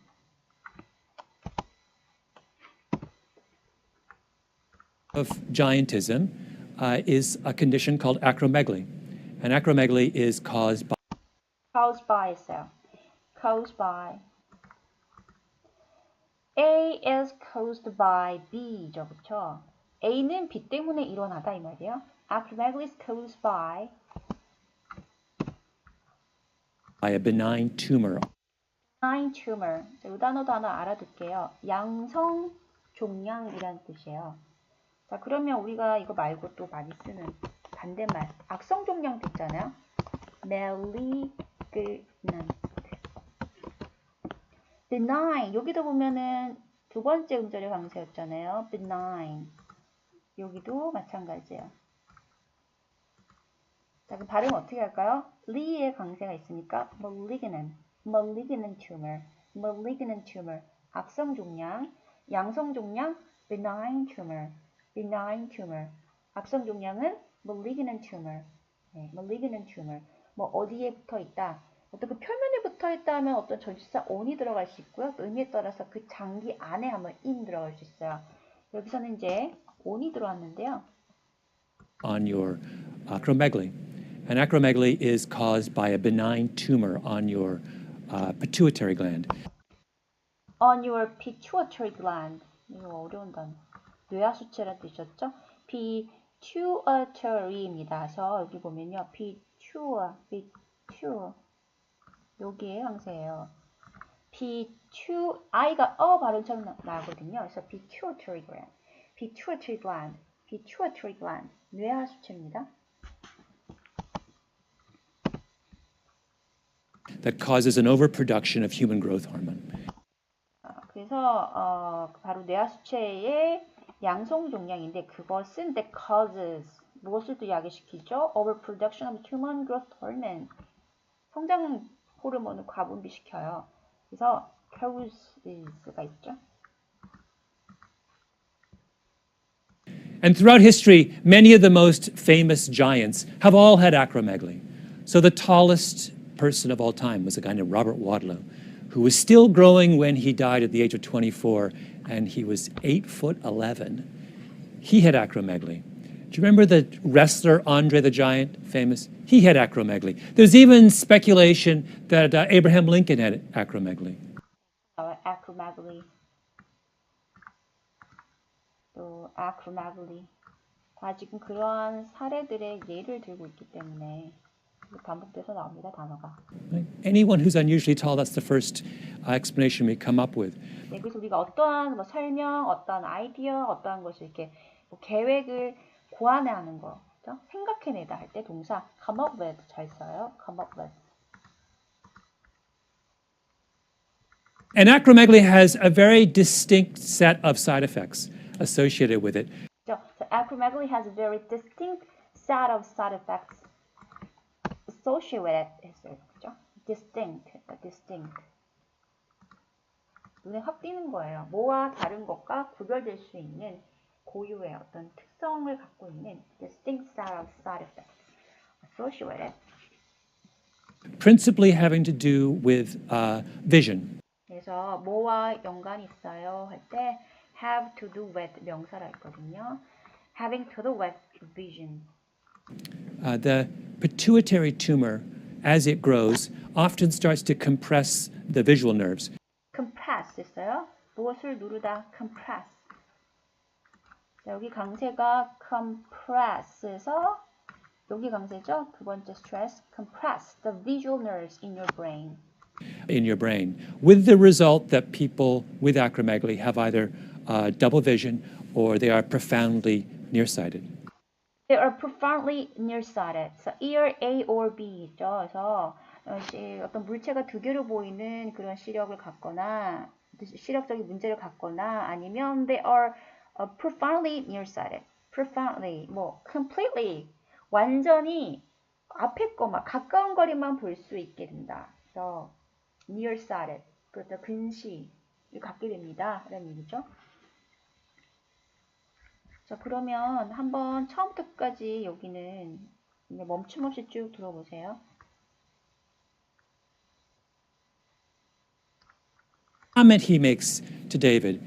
of giantism is a condition called acromegaly. And acromegaly is caused by 있어요. Caused by. A is caused by B죠. 그쵸? A는 B 때문에 일어나다 이 말이에요. Acromegaly is caused by a benign tumor. benign tumor. 이 단어도 하나 알아둘게요. 양성 종양이라는 뜻이에요. 자, 그러면 우리가 이거 말고 또 많이 쓰는 반대말. 악성 종양도 있잖아요. malignant. benign. 여기도 보면은 두 번째 음절의 강세였잖아요. benign. 여기도 마찬가지예요. 자, 그럼 발음 어떻게 할까요? 리의 강세가 있으니까 malignant, malignant tumor, malignant tumor, 악성 종양, 양성 종양, benign tumor, benign tumor, 악성 종양은 malignant tumor, 네, malignant tumor. 뭐 어디에 붙어 있다, 어떤 그 표면에 붙어 있다 하면 어떤 전치사 on이 들어갈 수 있고요. 또 의미에 따라서 그 장기 안에 하면 in 들어갈 수 있어요. 여기서는 이제 on이 들어왔는데요. On your acromegaly. And acromegaly is caused by a benign tumor on your pituitary gland. On your pituitary gland. 이거 어려운 단어. 뇌하수체라는 뜻이었죠? pituitary입니다. 그래서 여기 보면요. pitu. 여기에 강세예요. I가 발음처럼 나거든요. 그래서 pituitary gland. 뇌하수체입니다. That causes an overproduction of human growth hormone. 그래서 바로 뇌하수체의 양성 종양인데 그것은 that causes 무엇을 또 야기시키죠? overproduction of human growth hormone. 성장 호르몬을 과분비시켜요. 그래서 causes가 있죠. And throughout history, many of the most famous giants have all had acromegaly. So the tallest person of all time was a guy named Robert Wadlow, who was still growing when he died at the age of 24, and he was 8'11". He had acromegaly. Do you remember the wrestler Andre the Giant, famous? He had acromegaly. There's even speculation that Abraham Lincoln had acromegaly. acromegaly. 또 acromegaly. 다 지금 그러한 사례들의 예를 들고 있기 때문에 반복돼서 나옵니다, 단어가. Anyone who's unusually tall, that's the first explanation we come up with. 네, 그래서 우리가 어떠한 뭐 설명, 어떠한 아이디어, 어떠한 것을 이렇게 뭐 계획을 고안해하는 거, 그렇죠? 생각해내다 할 때 동사 come up with 잘 써요. come up with. And acromegaly has a very distinct set of side effects associated with it. So acromegaly has a very distinct set of side effects associated with it. 했어요, 그렇죠? distinct. 눈에 확 띄는 거예요. 뭐와 다른 것과 구별될 수 있는 고유의 어떤 특성을 갖고 있는 distinct set of side effects associated with it. Principally having to do with vision. 그래서 뭐와 연관이 있어요 할 때 have to do with 명사라 했거든요. having to do with vision. The pituitary tumor, as it grows, often starts to compress the visual nerves. compress compress 했어요. 무엇을 누르다 compress. 자, 여기 강세가 compress에서 여기 강세죠. 두 번째 stress compress the visual nerves in your brain. In your brain, with the result that people with acromegaly have either double vision or they are profoundly nearsighted. They are profoundly nearsighted. So either A or B 있죠. 그래서 어떤 물체가 두 개로 보이는 그런 시력을 갖거나 시력적인 문제를 갖거나 아니면 they are profoundly nearsighted. profoundly 뭐 completely 완전히 앞에 거만 가까운 거리만 볼 수 있게 된다. 그래서 nearsighted 그렇다 근시를 갖게 됩니다. 이런 얘기죠. 자, 그러면 한번 처음부터 끝까지 여기는 멈춤 없이 쭉 들어보세요. Comment he makes to David,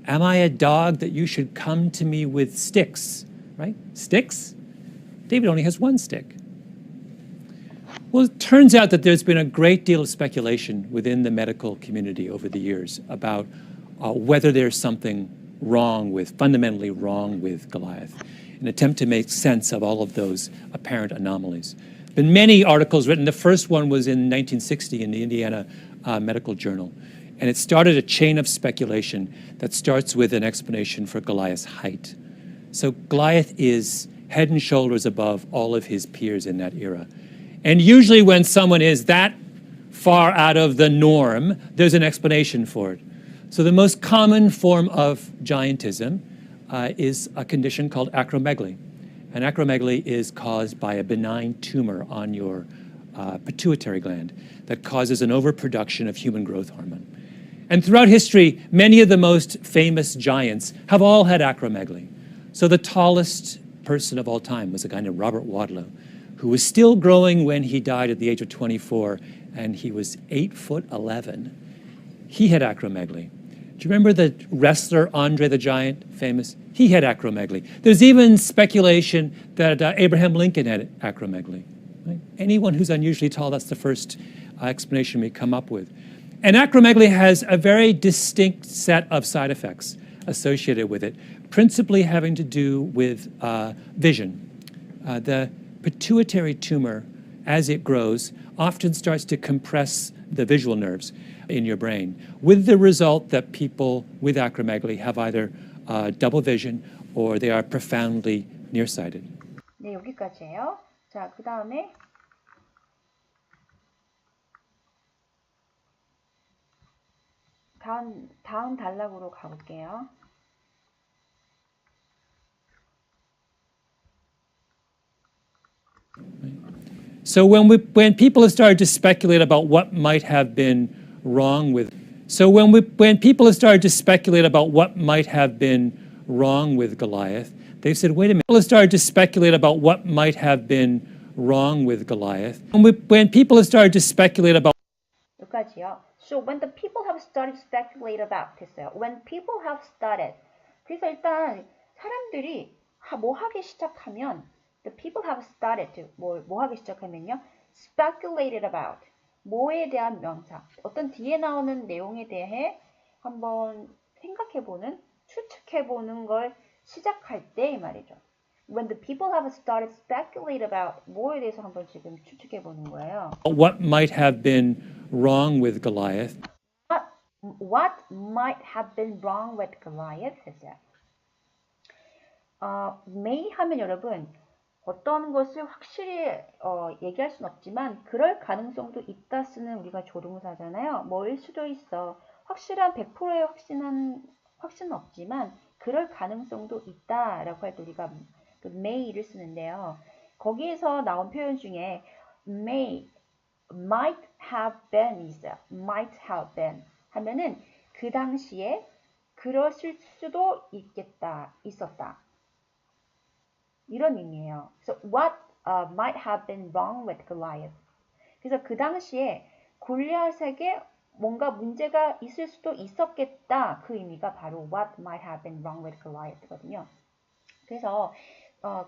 am I a dog that you should come to me with sticks? Right? Sticks? David only has one stick. Well, it turns out that there's been a great deal of speculation within the medical community over the years about whether there's something fundamentally wrong with Goliath, an attempt to make sense of all of those apparent anomalies. There have been many articles written. The first one was in 1960 in the Indiana Medical Journal. And it started a chain of speculation that starts with an explanation for Goliath's height. So Goliath is head and shoulders above all of his peers in that era. And usually when someone is that far out of the norm, there's an explanation for it. So the most common form of giantism is a condition called acromegaly. And acromegaly is caused by a benign tumor on your pituitary gland that causes an overproduction of human growth hormone. And throughout history, many of the most famous giants have all had acromegaly. So the tallest person of all time was a guy named Robert Wadlow, who was still growing when he died at the age of 24, and he was 8'11". He had acromegaly. Do you remember the wrestler Andre the Giant, famous? He had acromegaly. There's even speculation that Abraham Lincoln had acromegaly. Right? Anyone who's unusually tall, that's the first explanation we come up with. And acromegaly has a very distinct set of side effects associated with it, principally having to do with vision. The pituitary tumor, as it grows, often starts to compress the visual nerves in your brain, with the result that people with acromegaly have either double vision or they are profoundly nearsighted. 네, 여기까지예요. 자, 그 다음에 다음 단락으로 가볼게요. So when people have started to speculate about what might have been wrong with Goliath, they've said, wait a minute. People have started to speculate about what might have been wrong with Goliath. When people have started to speculate about 여기까지요. So when the people have started to speculate about 됐어요. When people have started. 그래서 일단 사람들이 뭐 하기 시작하면 the people have started to 뭐 하기 시작하면요. speculated about 뭐에 대한 명사. 어떤 뒤에 나오는 내용에 대해 한번 생각해보는 추측해보는 걸 시작할 때 이 말이죠. When the people have started to speculate about 뭐에 대해서 한번 지금 추측해보는 거예요. what might have been wrong with Goliath. What might have been wrong with Goliath 했어요. may 하면 여러분 어떤 것을 확실히 얘기할 수는 없지만 그럴 가능성도 있다 쓰는 우리가 조동사잖아요. 뭐일 수도 있어. 확실한 100%의 확신은 없지만 그럴 가능성도 있다라고 할 때 우리가 그 may를 쓰는데요. 거기에서 나온 표현 중에 might have been 있어요. might have been 하면은 그 당시에 그랬을 수도 있었다. 이런 의미예요. So what might have been wrong with Goliath? 그래서 그 당시에 골리앗에게 뭔가 문제가 있을 수도 있었겠다. 그 의미가 바로 what might have been wrong with Goliath거든요. 그래서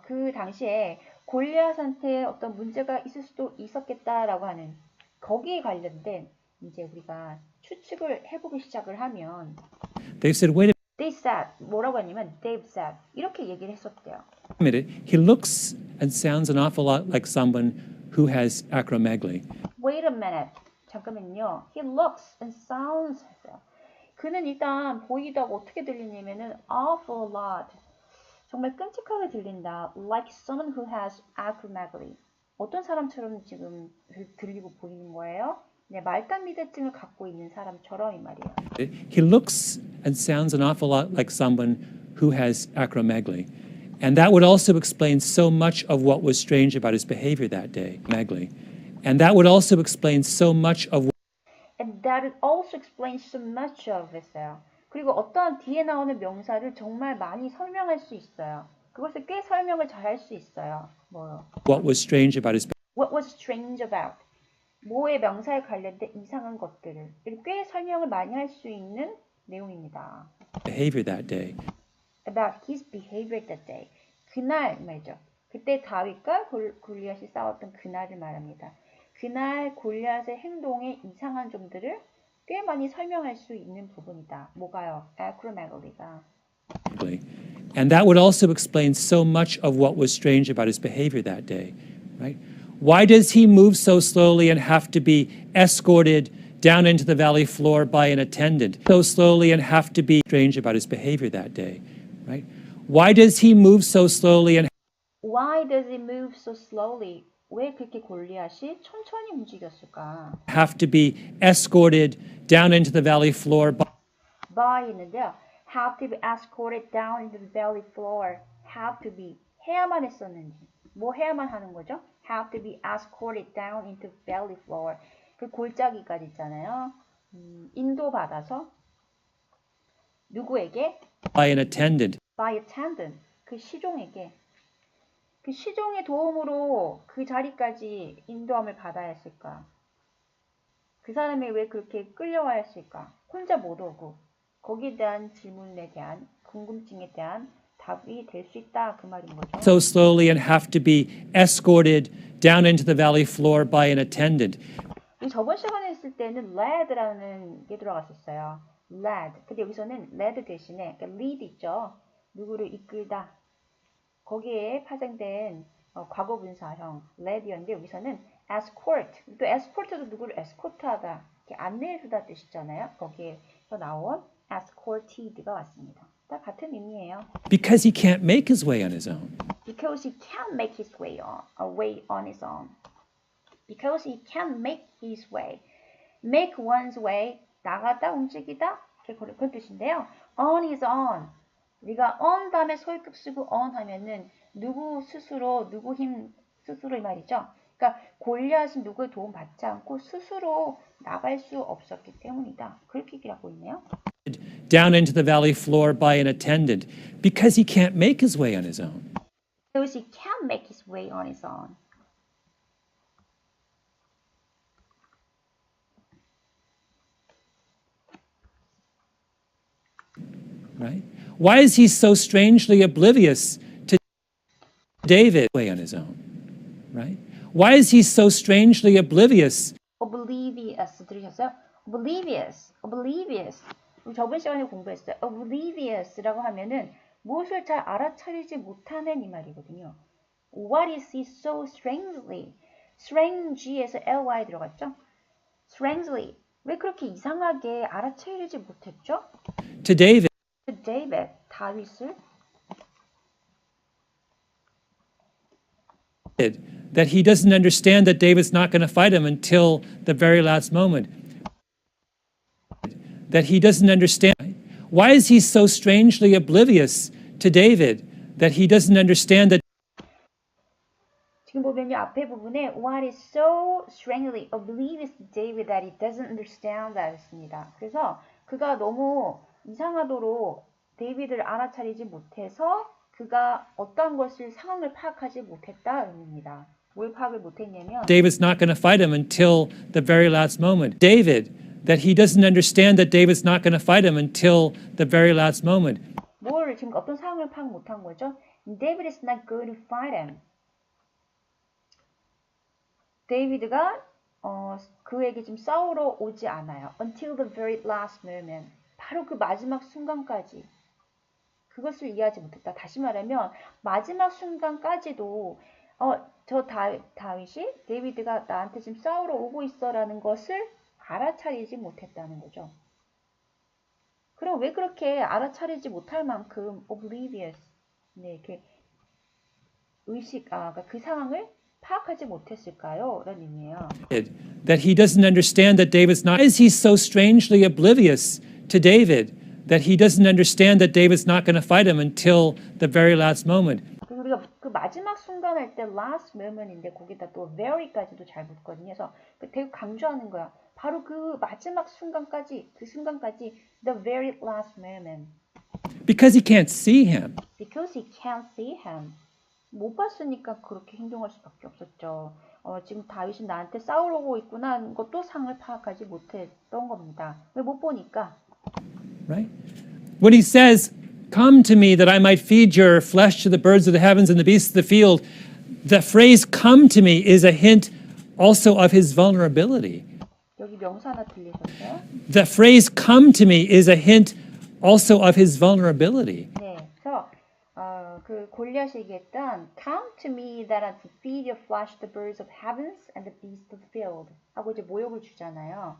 그 당시에 골리앗한테 어떤 문제가 있을 수도 있었겠다라고 하는 거기에 관련된 이제 우리가 추측을 해보기 시작을 하면 they said, wait they said 뭐라고 했냐면 they've said 이렇게 얘기를 했었대요. a minute, he looks and sounds an awful lot like someone who has acromegaly. Wait a minute. 잠깐만요. He looks and sounds. 그는 일단 보이다가 어떻게 들리냐면은 awful lot. 정말 끔찍하게 들린다. Like someone who has acromegaly. 어떤 사람처럼 지금 들리고 보이는 거예요? 네, 말단 미대증을 갖고 있는 사람처럼 이 말이에요. He looks and sounds an awful lot like someone who has acromegaly. And that would also explain so much of what was strange about his behavior that day. Acromegaly. And that would also explain so much of And that also explains so much of it어요. 그리고 어떠한 뒤에 나오는 명사를 정말 많이 설명할 수 있어요. 그것을 꽤 설명을 잘 할 수 있어요. 뭐요? what was strange about his What was strange about? 뭐의 명사에 관련된 이상한 것들을 꽤 설명을 많이 할 수 있는 내용입니다. behavior that day. About his behavior that day. 그날 말이죠. 그때 다윗과 골리앗이 싸웠던 그날을 말합니다. 그날 골리앗의 행동의 이상한 점들을 꽤 많이 설명할 수 있는 부분이다. 뭐가요? acromagaly가. And that would also explain so much of what was strange about his behavior that day, right? Why does he move so slowly and have to be escorted down into the valley floor by an attendant? So slowly and have to be strange about his behavior that day, right? Why does he move so slowly and Why does he move so slowly? 왜 그렇게 골리앗이 천천히 움직였을까? have to be escorted down into the valley floor by 있는데요. have to be escorted down into the valley floor. have to be 해야만 했었는지 뭐 해야만 하는 거죠? have to be escorted down into valley floor. 그 골짜기까지 있잖아요. 인도받아서 누구에게? by an attendant. by attendant. 그 시종에게. 그 시종의 도움으로 그 자리까지 인도함을 받아야 했을까? 그 사람이 왜 그렇게 끌려와야 했을까? 혼자 못 오고 거기에 대한 질문에 대한 궁금증에 대한 답이 될 수 있다 그 말인 거죠. So slowly and have to be escorted down into the valley floor by an attendant. 저번 시간에 했을 때는 led라는 게 들어갔었어요. led. 근데 여기서는 led 대신에 그러니까 lead 있죠. 누구를 이끌다. 거기에 파생된 과거분사형 led이었는데 여기서는 escort. 또 escort도 누구를 escort하다. 이렇게 안내해주다 뜻이잖아요. 거기에서 나온 escorted가 왔습니다. 다 같은 의미예요. Because he can't make his way on his own. Because he can't make his way on his own. Because he can't make his way. Make one's way. 나가다, 움직이다. 그런 뜻인데요. On his own. 우리가 on 다음에 소위급 쓰고 on 하면은 누구 스스로, 누구 힘 스스로 이 말이죠. 그러니까 골리앗은 누구의 도움 받지 않고 스스로 나갈 수 없었기 때문이다. 그렇게 얘기를 하고 있네요. Down into the valley floor by an attendant because he can't make his way on his own. Because he can't make his way on his own. Right? Why is he so strangely oblivious to David way on his own? Right? Why is he so strangely oblivious? Oblivious 들으셨어요? Oblivious. 우리 저번 시간에 공부했어요. Oblivious라고 하면은 무엇을 잘 알아차리지 못하는 이 말이거든요. What is he so strangely? strange에서 ly 들어갔죠? strangely. 왜 그렇게 이상하게 알아차리지 못했죠? To David. David, 다윗을 that he doesn't understand that David's not going to fight him until the very last moment. That he doesn't understand. Why is he so strangely oblivious to David that he doesn't understand that 지금 보면요 앞에 부분에 what is so strangely oblivious to David that he doesn't understand that 했습니다. 그래서 그가 너무 이상하도록 데이비드를 알아차리지 못해서 그가 어떤 것을 상황을 파악하지 못했다 의미입니다. 뭘 파악을 못했냐면 David's not going to fight him until the very last moment. David, that he doesn't understand that David's not going to fight him until the very last moment. 뭘 지금 어떤 상황을 파악 못한 거죠? David is not going to fight him. 데이비드가 그에게 지금 싸우러 오지 않아요. Until the very last moment. 바로 그 마지막 순간까지. 그것을 이해하지 못했다. 다시 말하면 마지막 순간까지도 저 다윗이 데이비드가 나한테 지금 싸우러 오고 있어라는 것을 알아차리지 못했다는 거죠. 그럼 왜 그렇게 알아차리지 못할 만큼 oblivious, 네, 그러니까 그 상황을 파악하지 못했을까요? 라는 의미예요. That he doesn't understand that David's not, is he so strangely oblivious to David that he doesn't understand that David's not going to fight him until the very last moment. 우리가 그 마지막 순간 할 때 last moment인데 거기다 또 very까지도 잘 붙거든요. 그래서 되게 강조하는 거야. 바로 그 마지막 순간까지, 그 순간까지 the very last moment. Because he can't see him. Because he can't see him. 못 봤으니까 그렇게 행동할 수밖에 없었죠. 지금 다윗이 나한테 싸우러 오고 있구나 하는 것도 상을 파악하지 못했던 겁니다. 왜 못 보니까? Right? When he says, "Come to me that I might feed your flesh to the birds of the heavens and the beasts of the field," the phrase "come to me" is a hint also of his vulnerability. 여기 명사 하나 들리셨어요? The phrase "come to me" is a hint also of his vulnerability. 네, 그래서 그 골리앗이 얘기했던 "Come to me that I may feed your flesh the birds of heavens and the beasts of the field" 하고 이제 모욕을 주잖아요.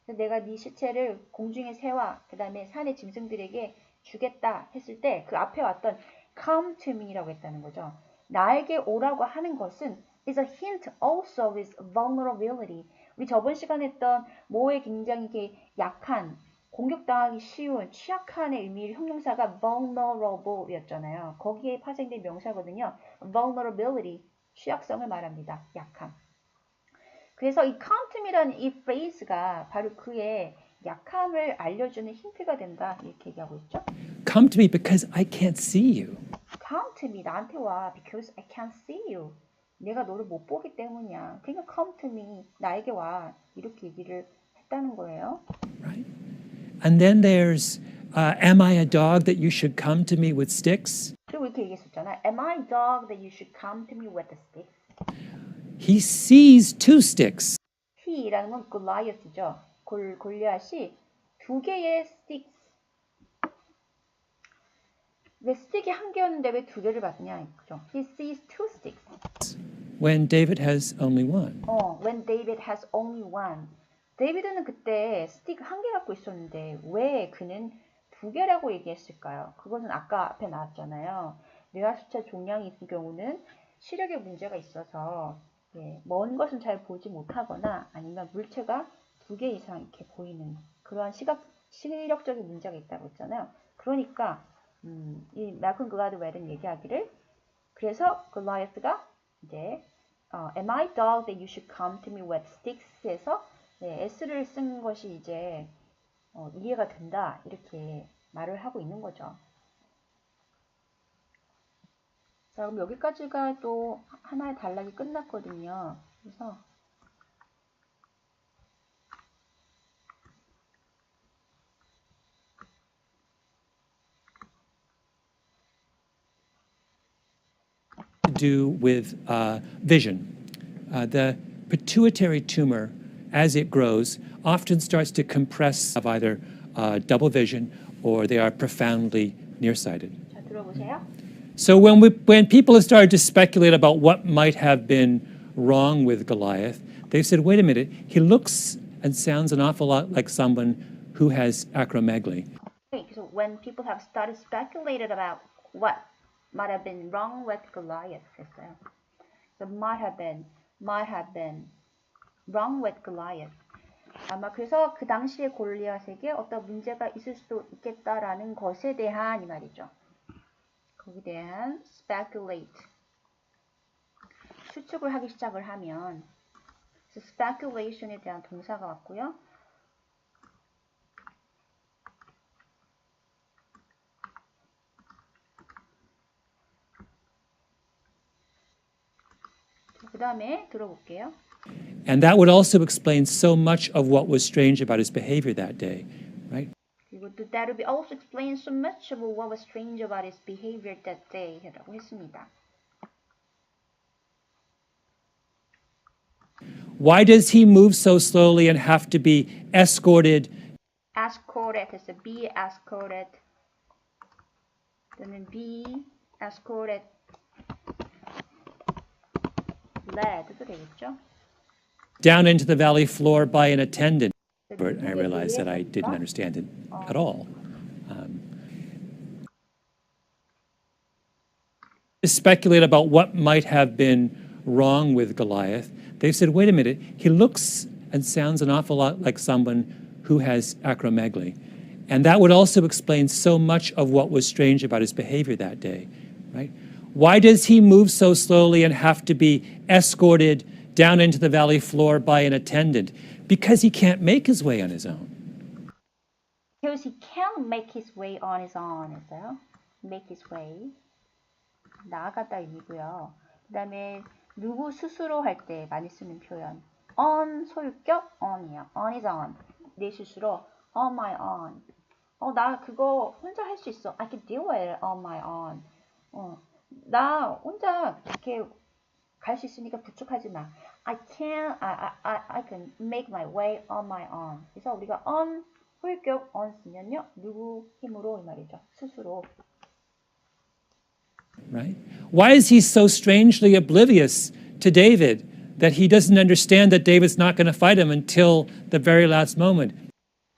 그래서 내가 네 시체를 공중의 새와 그 다음에 산의 짐승들에게 주겠다 했을 때 그 앞에 왔던 come to me라고 했다는 거죠. 나에게 오라고 하는 것은 is a hint also of his vulnerability. 우리 저번 시간에 했던 뭐에 굉장히 이렇게 약한, 공격당하기 쉬운, 취약한의 의미를 형용사가 vulnerable이었잖아요. 거기에 파생된 명사거든요. vulnerability, 취약성을 말합니다. 약함. 그래서 이 come to me라는 이 phrase가 바로 그의 약함을 알려주는 힌트가 된다. 이렇게 얘기하고 있죠. Come to me because I can't see you. Come to me, 나한테 와. Because I can't see you. 내가 너를 못 보기 때문이야. 그러니까 come to me, 나에게 와. 이렇게 얘기를 했다는 거예요. Right? And then there's, am I a dog that you should come to me with sticks? 그리고 이렇게 얘기했었잖아. Am I a dog that you should come to me with the sticks? He sees two sticks. He라는 건 Goliath죠. 골리앗이 두 개의 sticks. 왜 스틱이 한 개였는데 왜 두 개를 받냐? 그죠? He sees two sticks. When David has only one. When David has only one. 데이비드는 그때 스틱 한 개 갖고 있었는데 왜 그는 두 개라고 얘기했을까요? 그것은 아까 앞에 나왔잖아요. 뇌하수체 종양이 있는 경우는 시력에 문제가 있어서 먼 것은 잘 보지 못하거나 아니면 물체가 두 개 이상 이렇게 보이는 그러한 시력적인 문제가 있다고 했잖아요. 그러니까 이 말콤 글라드웰은 얘기하기를 그래서 글라이어스가 이제 Am I dog that you should come to me with sticks?에서 S를 쓴 것이 이제 이해가 된다 이렇게 말을 하고 있는 거죠. 자, 그럼 여기까지가 또 하나의 단락이 끝났거든요. 그래서 do with vision. The pituitary tumor, as it grows, often starts to compress of either double vision or they are profoundly nearsighted. 자, 들어보세요. So when people have started to speculate about what might have been wrong with Goliath, they've said, wait a minute, he looks and sounds an awful lot like someone who has acromegaly. Okay, so when people have started speculated about what might have been wrong with Goliath, 했어요. So might have been wrong with Goliath. 아마 그래서 그 당시에 골리앗에게 어떤 문제가 있을 수도 있겠다라는 것에 대한 이 말이죠. 거기에 대한 speculate. 추측을 하기 시작을 하면 그래서 speculation에 대한 동사가 왔고요. 그 다음에 들어볼게요. And that would also explain so much of what was strange about his behavior that day, right? 그리고 that would also explain so much of what was strange about his behavior that day 라고 했습니다. Why does he move so slowly and have to be escorted? escorted 해서 be escorted 또는 be escorted led도 되겠죠? Down into the valley floor by an attendant. I realized that I didn't understand it at all. To speculate about what might have been wrong with Goliath, they said, wait a minute, he looks and sounds an awful lot like someone who has acromegaly. And that would also explain so much of what was strange about his behavior that day, right? Why does he move so slowly and have to be escorted down into the valley floor by an attendant? Because he can't make his way on his own. Because he can't make his way on his own 했어요. make his way. 나아가다 의미고요. 그 다음에 누구 스스로 할 때 많이 쓰는 표현. on 소유격 on이요. on is on. 내 스스로 on my own. 나 그거 혼자 할 수 있어. I can do it on my own. 나 혼자 이렇게 갈 수 있으니까 부축하지 마. I can make my way on my own. 그래서 우리가 on 소유격 on 쓰면요. 누구 힘으로 이 말이죠. 스스로. Right? Why is he so strangely oblivious to David that he doesn't understand that David's not going to fight him until the very last moment?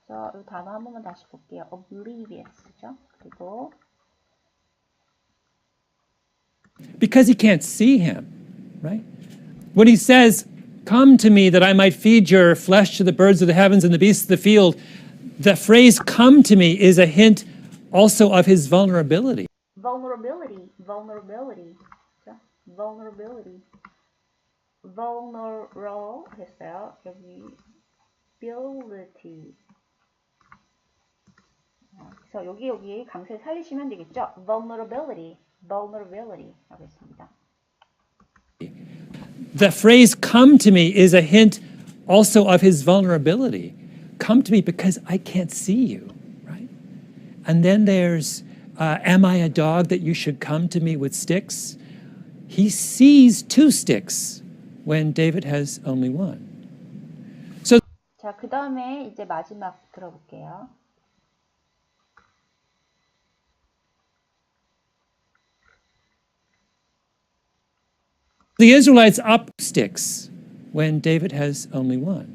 그래서 이 단어 한 번만 다시 볼게요. oblivious죠. 그리고 Because he can't see him, right? When he says, "Come to me that I might feed your flesh to the birds of the heavens and the beasts of the field," the phrase "come to me" is a hint also of his vulnerability. vulnerability. 그렇죠? vulnerable 했어요. 여기 ability. 그래서 여기 강세 살리시면 되겠죠? vulnerability 하겠습니다. The phrase "come to me" is a hint also of his vulnerability. Come to me because I can't see you, right? And then there's, am I a dog that you should come to me with sticks? He sees two sticks when David has only one. So 자, 그 다음에 이제 마지막 들어볼게요. the Israelites up sticks when David has only one.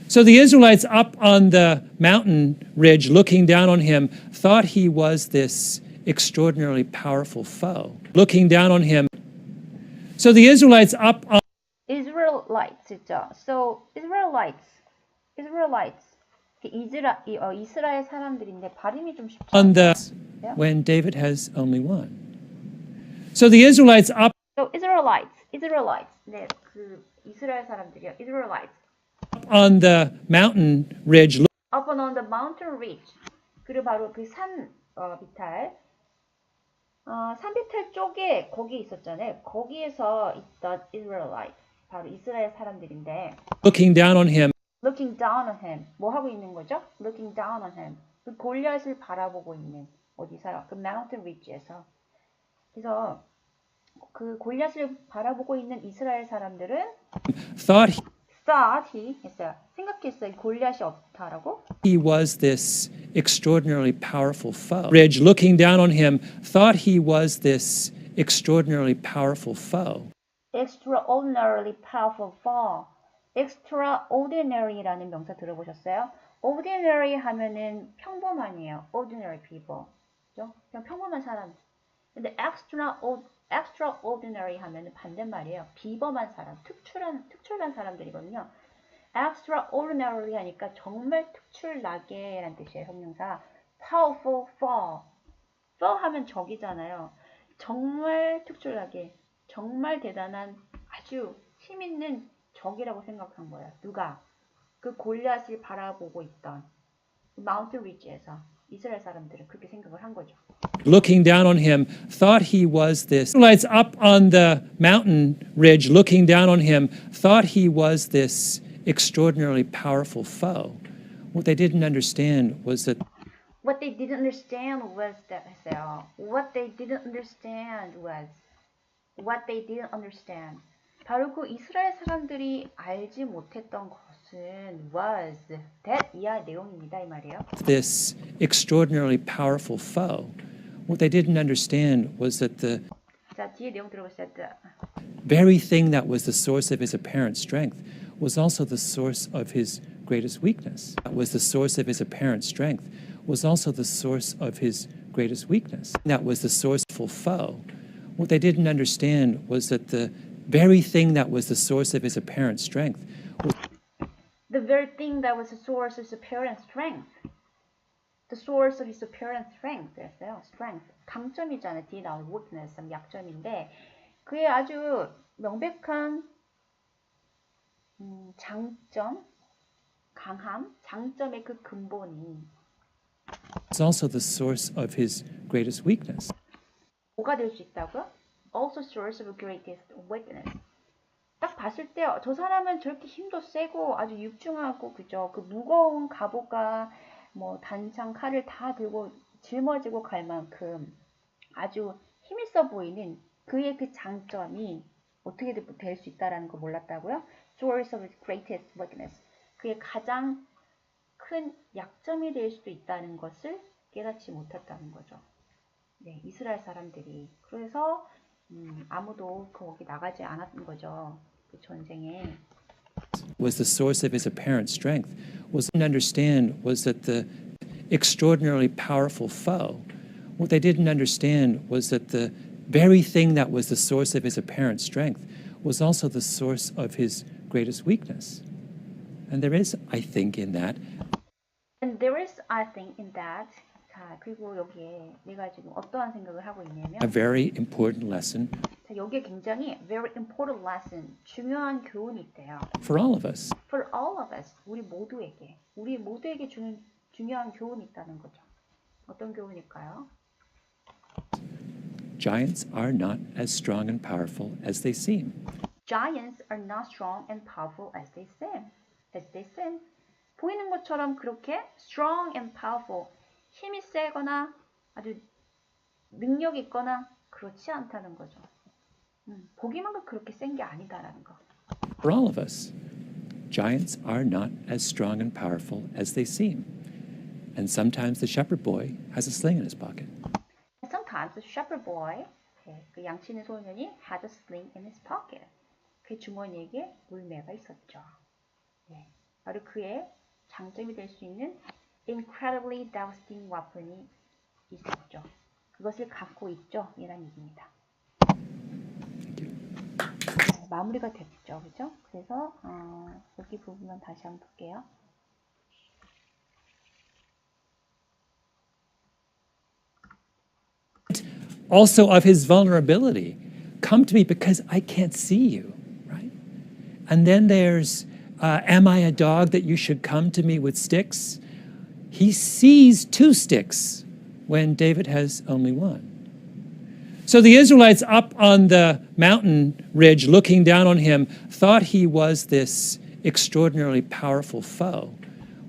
So the Israelites up on the mountain ridge looking down on him thought he was this extraordinarily powerful foe. Looking down on him. So the Israelites up on Israelites 있죠. So Israelites 이스라엘 사람들인데 발음이 좀 쉽지 on the 않아요. when David has only one. So the Israelites up So Israelites. 네, 그 이스라엘 사람들이요. Israelites. on the mountain ridge Up on the mountain ridge. 그리고 바로 그 산 비탈. 산 비탈 쪽에 거기 있었잖아요. 거기에서 있던 Israelites. 바로 이스라엘 사람들인데. looking down on him. Looking down on him. 뭐 하고 있는 거죠? Looking down on him. 그 골리앗을 바라보고 있는 어디서요? 그 mountain ridge에서. 그래서 그 골리앗을 바라보고 있는 이스라엘 사람들은 thought he 했어요. 생각했어요. 골리앗이 없다라고. he was this extraordinarily powerful foe. Ridge looking down on him thought he was this extraordinarily powerful foe. Extraordinarily powerful foe. Extraordinary라는 명사 들어보셨어요? Ordinary 하면은 평범한이에요. Ordinary people. 그죠? 그냥 평범한 사람. 근데 extraordinary 하면은 반대말이에요. 비범한 사람, 특출난 사람들이거든요. extraordinary 하니까 정말 특출나게 라는 뜻이에요. 형용사. powerful foe. foe 하면 적이잖아요. 정말 특출나게, 정말 대단한 아주 힘있는 적이라고 생각한 거예요. 누가? 그 골리앗을 바라보고 있던 마운트 리지에서 이스라엘 사람들은 그렇게 생각을 한 거죠. Looking down on him, thought he was this. Israelites up on the mountain ridge, looking down on him, thought he was this extraordinarily powerful foe. What they didn't understand was that What they didn't understand was that What they didn't understand was what they didn't understand. 바로 그 이스라엘 사람들이 알지 못했던 것은 was that 이하 내용입니다. 이 말이에요. This extraordinarily powerful foe. What they didn't understand was that the 자, 뒤에 내용 들어보세요. very thing that was the source of his apparent strength was also the source of his greatest weakness. That was the source of his apparent strength was also the source of his greatest weakness. That was the sourceful foe. What they didn't understand was that the very thing that was the source of his apparent strength was The very thing that was the source of his apparent strength. The source of his apparent strength. 됐어요. strength. 강점이잖아요. 뒤에 나오는 weakness, 약점인데 그의 아주 명백한 장점, 강함, 장점의 그 근본이 also the source of his greatest weakness. 뭐가 될 수 있다고요? Also source of greatest weakness. 딱 봤을 때 저 사람은 저렇게 힘도 세고 아주 육중하고 그죠? 그 무거운 갑옷과 뭐 단창 칼을 다 들고 짊어지고 갈 만큼 아주 힘있어 보이는 그의 그 장점이 어떻게 될 수 있다라는 거 몰랐다고요? Source of greatest weakness. 그의 가장 큰 약점이 될 수도 있다는 것을 깨닫지 못했다는 거죠. 네, 이스라엘 사람들이. 그래서 아무도 거기 나가지 않았던 거죠. 그 전쟁에. Was the source of his apparent strength was didn't understand was that the extraordinarily powerful foe. What they didn't understand was that the very thing that was the source of his apparent strength was also the source of his greatest weakness. And there is, I think, in that. And there is, I think, in that. 자, 그리고 여기에 내가 지금 어떠한 생각을 하고 있냐면 A very important lesson. 자, 여기에 굉장히 very important lesson, 중요한 교훈이 있대요. For all of us. For all of us, 우리 모두에게 주는 중요한 교훈이 있다는 거죠. 어떤 교훈일까요? Giants are not as strong and powerful as they seem. Giants are not strong and powerful as they seem. 보이는 것처럼 그렇게 strong and powerful, 힘이 세거나 아주 능력 있거나 그렇지 않다는 거죠. 보기만 그렇게 센 게 아니다라는 거. For all of us, giants are not as strong and powerful as they seem. And sometimes the shepherd boy has a sling in his pocket. Sometimes the shepherd boy, 그 양치는 소년이 had a sling in his pocket. 그 주머니에 물매가 있었죠. 네, 바로 그의 장점이 될 수 있는 incredibly devastating weapon이 있었죠. 그것을 갖고 있죠. 이란 얘기입니다. 네, 마무리가 됐죠. 그죠? 그래서 여기 부분만 다시 한번 볼게요. Also of his vulnerability. Come to me because I can't see you, right? And then there's, am I a dog that you should come to me with sticks? He sees two sticks when David has only one. So the Israelites up on the mountain ridge looking down on him thought he was this extraordinarily powerful foe.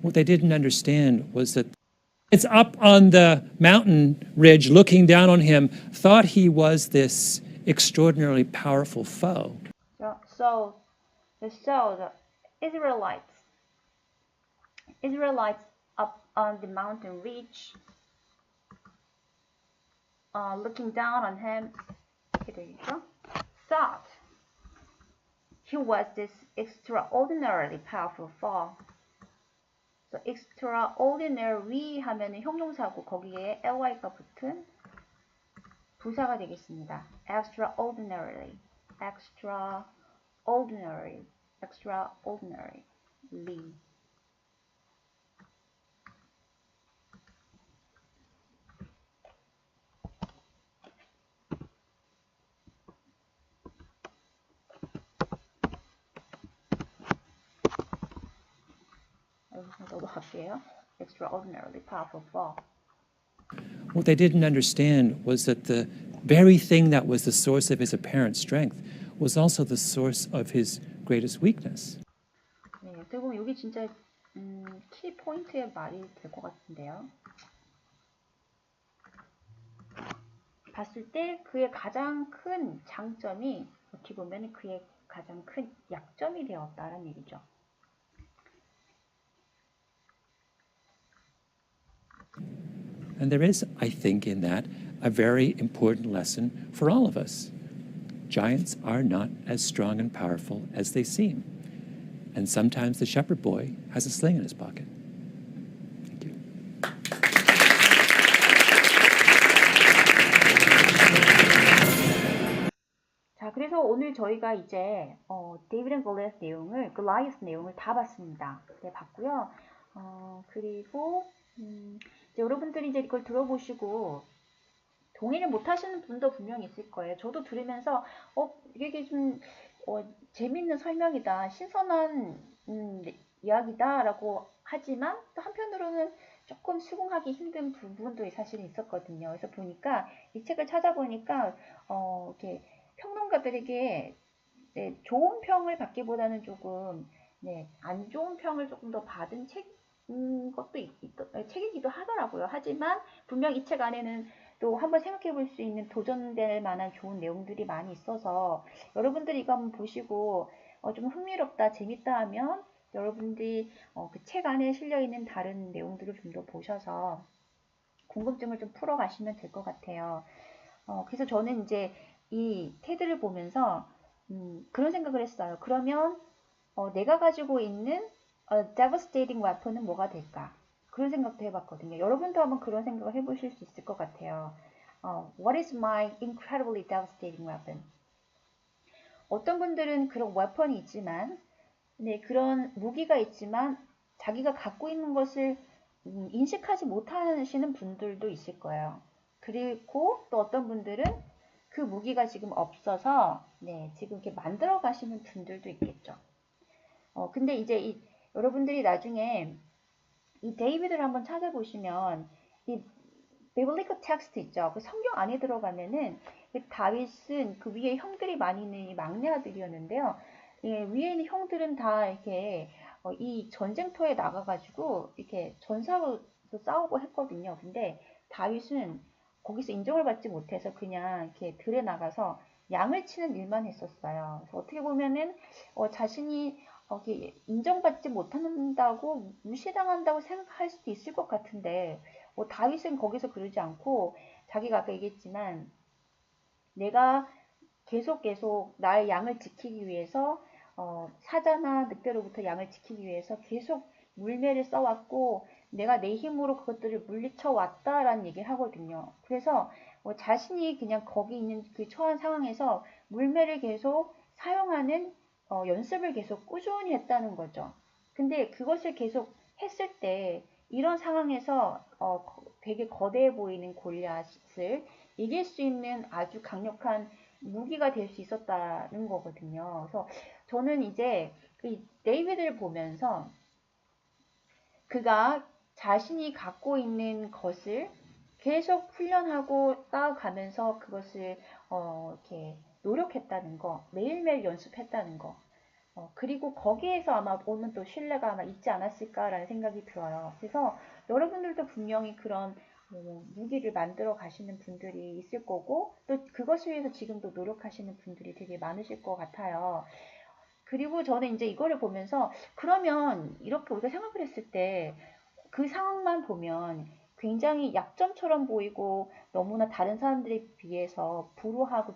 What they didn't understand was that it's up on the mountain ridge looking down on him thought he was this extraordinarily powerful foe. So the Israelites up on the mountain ridge looking down on him thought he was this extraordinarily powerful foe. So extraordinary 하면은 형용사고 거기에 ly가 붙은 부사가 되겠습니다. extraordinarily. 저도 할게요. Extraordinarily powerful foe. What they didn't understand was that the very thing that was the source of his apparent strength was also the source of his greatest weakness. 네, 어떻게 보면 여기 진짜 키 포인트의 말이 될 것 같은데요. 봤을 때 그의 가장 큰 장점이 어떻게 보면 그의 가장 큰 약점이 되었다는 얘기죠. And there is, I think, in that a very important lesson for all of us. Giants are not as strong and powerful as they seem. And sometimes the shepherd boy has a sling in his pocket. Thank you. 자, 그래서 오늘 저희가 이제 데이비드 앤 글라이어스 내용을 다 봤습니다. 네, 봤고요. 그리고 이제 여러분들이 이제 이걸 들어보시고 동의를 못 하시는 분도 분명히 있을 거예요. 저도 들으면서 이게 좀 재밌는 설명이다, 신선한 이야기다라고 하지만 또 한편으로는 조금 수긍하기 힘든 부분도 사실은 있었거든요. 그래서 보니까 이 책을 찾아보니까 이렇게 평론가들에게 네, 좋은 평을 받기보다는 조금 안 좋은 평을 조금 더 받은 것도 책이기도 하더라고요. 하지만 분명 이 책 안에는 또 한번 생각해 볼 수 있는 도전될 만한 좋은 내용들이 많이 있어서 여러분들이 이거 한번 보시고 좀 흥미롭다, 재밌다 하면 여러분들이 그 책 안에 실려 있는 다른 내용들을 좀 더 보셔서 궁금증을 좀 풀어 가시면 될 것 같아요. 그래서 저는 이제 이 테드를 보면서 그런 생각을 했어요. 그러면 내가 가지고 있는 devastating weapon은 뭐가 될까? 그런 생각도 해봤거든요. 여러분도 한번 그런 생각을 해보실 수 있을 것 같아요. What is my incredibly devastating weapon? 어떤 분들은 그런 weapon이 있지만, 그런 무기가 있지만 자기가 갖고 있는 것을 인식하지 못하시는 분들도 있을 거예요. 그리고 또 어떤 분들은 그 무기가 지금 없어서 지금 이렇게 만들어 가시는 분들도 있겠죠. 근데 이제 여러분들이 나중에 이 데이비드를 한번 찾아보시면 이 비블리컬 텍스트 있죠. 그 성경 안에 들어가면은 다윗은 그 위에 형들이 많이 있는 이 막내 아들이었는데요. 위에 있는 형들은 다 이렇게 이 전쟁터에 나가가지고 이렇게 전사로 싸우고 했거든요. 근데 다윗은 거기서 인정을 받지 못해서 그냥 이렇게 들에 나가서 양을 치는 일만 했었어요. 그래서 어떻게 보면은 자신이 인정받지 못한다고 무시당한다고 생각할 수도 있을 것 같은데 다윗은 거기서 그러지 않고 자기가 아까 얘기했지만 내가 계속 나의 양을 지키기 위해서 사자나 늑대로부터 양을 지키기 위해서 계속 물매를 써왔고 내가 내 힘으로 그것들을 물리쳐 왔다라는 얘기를 하거든요. 그래서 자신이 그냥 거기 있는 그 처한 상황에서 물매를 계속 사용하는 연습을 계속 꾸준히 했다는 거죠. 근데 그것을 계속 했을 때 이런 상황에서 되게 거대해 보이는 골리앗을 이길 수 있는 아주 강력한 무기가 될 수 있었다는 거거든요. 그래서 저는 이제 그 데이비드를 보면서 그가 자신이 갖고 있는 것을 계속 훈련하고 쌓아가면서 그것을 이렇게 노력했다는 거, 매일매일 연습했다는 거, 그리고 거기에서 아마 오는 또 신뢰가 아마 있지 않았을까라는 생각이 들어요. 그래서 여러분들도 분명히 그런 무기를 만들어 가시는 분들이 있을 거고 또 그것을 위해서 지금도 노력하시는 분들이 되게 많으실 것 같아요. 그리고 저는 이제 이거를 보면서 그러면 이렇게 우리가 생각을 했을 때 그 상황만 보면 굉장히 약점처럼 보이고 너무나 다른 사람들에 비해서 불우하고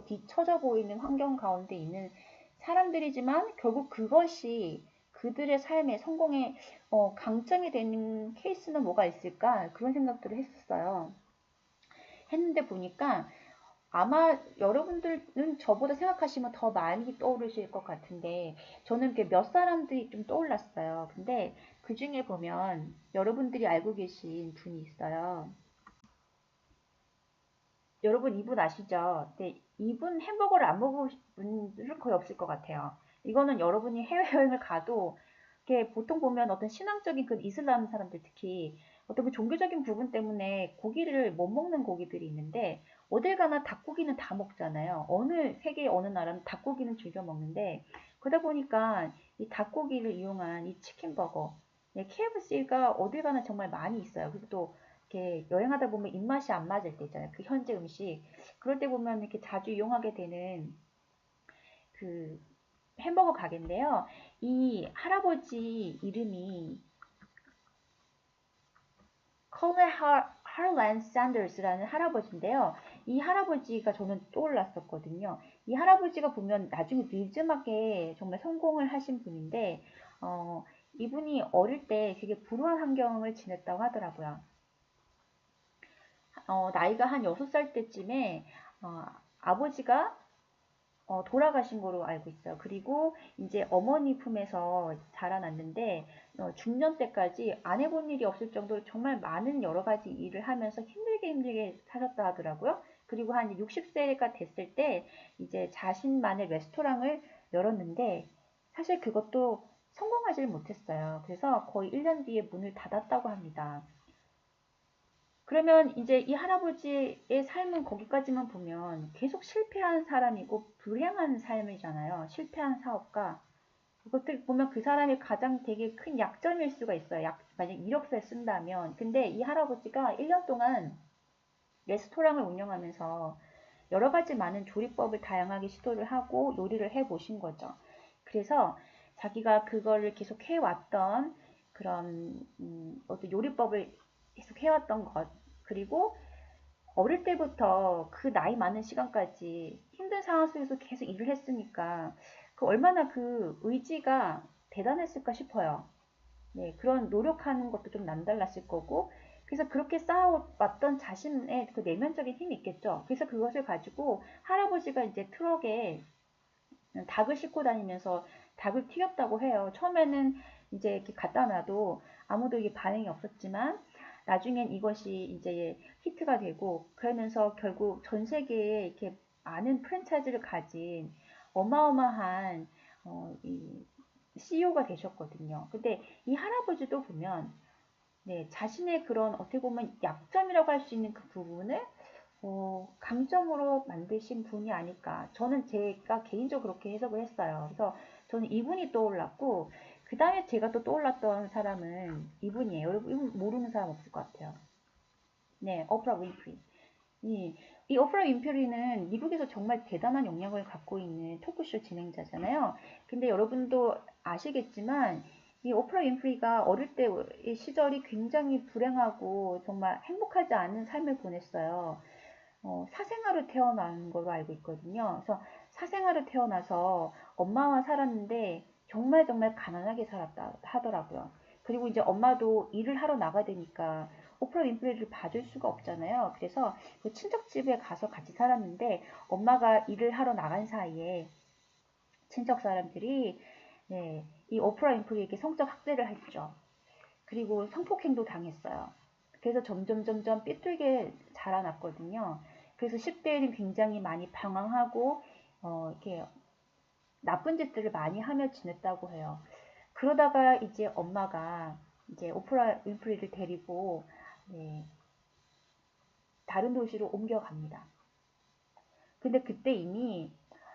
뒤처져 보이는 환경 가운데 있는 사람들이지만 결국 그것이 그들의 삶의 성공의 강점이 되는 케이스는 뭐가 있을까? 그런 생각들을 했었어요. 했는데 보니까 아마 여러분들은 저보다 생각하시면 더 많이 떠오르실 것 같은데 저는 몇 사람들이 좀 떠올랐어요. 근데 그 중에 보면 여러분들이 알고 계신 분이 있어요. 여러분 이분 아시죠? 네, 이분 햄버거를 안 먹으신 분들은 거의 없을 것 같아요. 이거는 여러분이 해외여행을 가도 이렇게 보통 보면 어떤 신앙적인 그 이슬람 사람들 특히 어떤 그 종교적인 부분 때문에 고기를 못 먹는 고기들이 있는데 어딜 가나 닭고기는 다 먹잖아요. 세계의 어느 나라는 닭고기는 즐겨 먹는데 그러다 보니까 이 닭고기를 이용한 이 치킨버거 KFC가 어딜 가나 정말 많이 있어요. 그리고 또 이렇게 여행하다 보면 입맛이 안 맞을 때 있잖아요. 그 현지 음식. 그럴 때 보면 이렇게 자주 이용하게 되는 그 햄버거 가게인데요. 이 할아버지 이름이 컬레 하랜 샌더스라는 할아버지인데요. 이 할아버지가 저는 떠올랐었거든요. 이 할아버지가 보면 나중에 늦음하게 정말 성공을 하신 분인데, 이분이 어릴 때 되게 불우한 환경을 지냈다고 하더라고요. 나이가 한 6살 때쯤에 아버지가 돌아가신 거로 알고 있어요. 그리고 이제 어머니 품에서 자라났는데 중년 때까지 안 해본 일이 없을 정도로 정말 많은 여러 가지 일을 하면서 힘들게 사셨다 하더라고요. 그리고 한 60세가 됐을 때 이제 자신만의 레스토랑을 열었는데 사실 그것도 성공하지를 못했어요. 그래서 거의 1년 뒤에 문을 닫았다고 합니다. 그러면 이제 이 할아버지의 삶은 거기까지만 보면 계속 실패한 사람이고 불행한 삶이잖아요. 실패한 사업가. 그것들 보면 그 사람이 가장 되게 큰 약점일 수가 있어요. 만약 1억세 쓴다면. 근데 이 할아버지가 1년 동안 레스토랑을 운영하면서 여러 가지 많은 조리법을 다양하게 시도를 하고 요리를 해 보신 거죠. 그래서 자기가 그거를 계속 해왔던 그런 어떤 요리법을 계속 해왔던 것 그리고 어릴 때부터 그 나이 많은 시간까지 힘든 상황 속에서 계속 일을 했으니까 그 얼마나 그 의지가 대단했을까 싶어요. 네, 그런 노력하는 것도 좀 남달랐을 거고, 그래서 그렇게 쌓아왔던 자신의 그 내면적인 힘이 있겠죠. 그래서 그것을 가지고 할아버지가 이제 트럭에 닭을 싣고 다니면서 닭을 튀겼다고 해요. 처음에는 이제 이렇게 갖다 놔도 아무도 이게 반응이 없었지만, 나중엔 이것이 이제 히트가 되고, 그러면서 결국 전 세계에 이렇게 많은 프랜차이즈를 가진 어마어마한 이 CEO가 되셨거든요. 근데 이 할아버지도 보면 네, 자신의 그런 어떻게 보면 약점이라고 할 수 있는 그 부분을 강점으로 만드신 분이 아닐까. 저는 제가 개인적으로 그렇게 해석을 했어요. 그래서 저는 이분이 떠올랐고, 그 다음에 제가 또 떠올랐던 사람은 이분이에요. 여러분, 이분 모르는 사람 없을 것 같아요. 네, 오프라 윈프리. 이 오프라 윈프리는 미국에서 정말 대단한 영향을 갖고 있는 토크쇼 진행자잖아요. 근데 여러분도 아시겠지만 이 오프라 윈프리가 어릴 때의 시절이 굉장히 불행하고 정말 행복하지 않은 삶을 보냈어요. 사생아로 태어난 걸로 알고 있거든요. 그래서 사생아로 태어나서 엄마와 살았는데 정말 가난하게 살았다 하더라고요. 그리고 이제 엄마도 일을 하러 나가야 되니까 오프라 윈프리를 봐줄 수가 없잖아요. 그래서 그 친척 집에 가서 같이 살았는데 엄마가 일을 하러 나간 사이에 친척 사람들이 네, 이 오프라 윈프리에게 성적 학대를 했죠. 그리고 성폭행도 당했어요. 그래서 점점 삐뚤게 자라났거든요. 그래서 10대에는 굉장히 많이 방황하고 이렇게 나쁜 짓들을 많이 하며 지냈다고 해요. 그러다가 이제 엄마가 이제 오프라 윈프리를 데리고 네, 다른 도시로 옮겨갑니다. 근데 그때 이미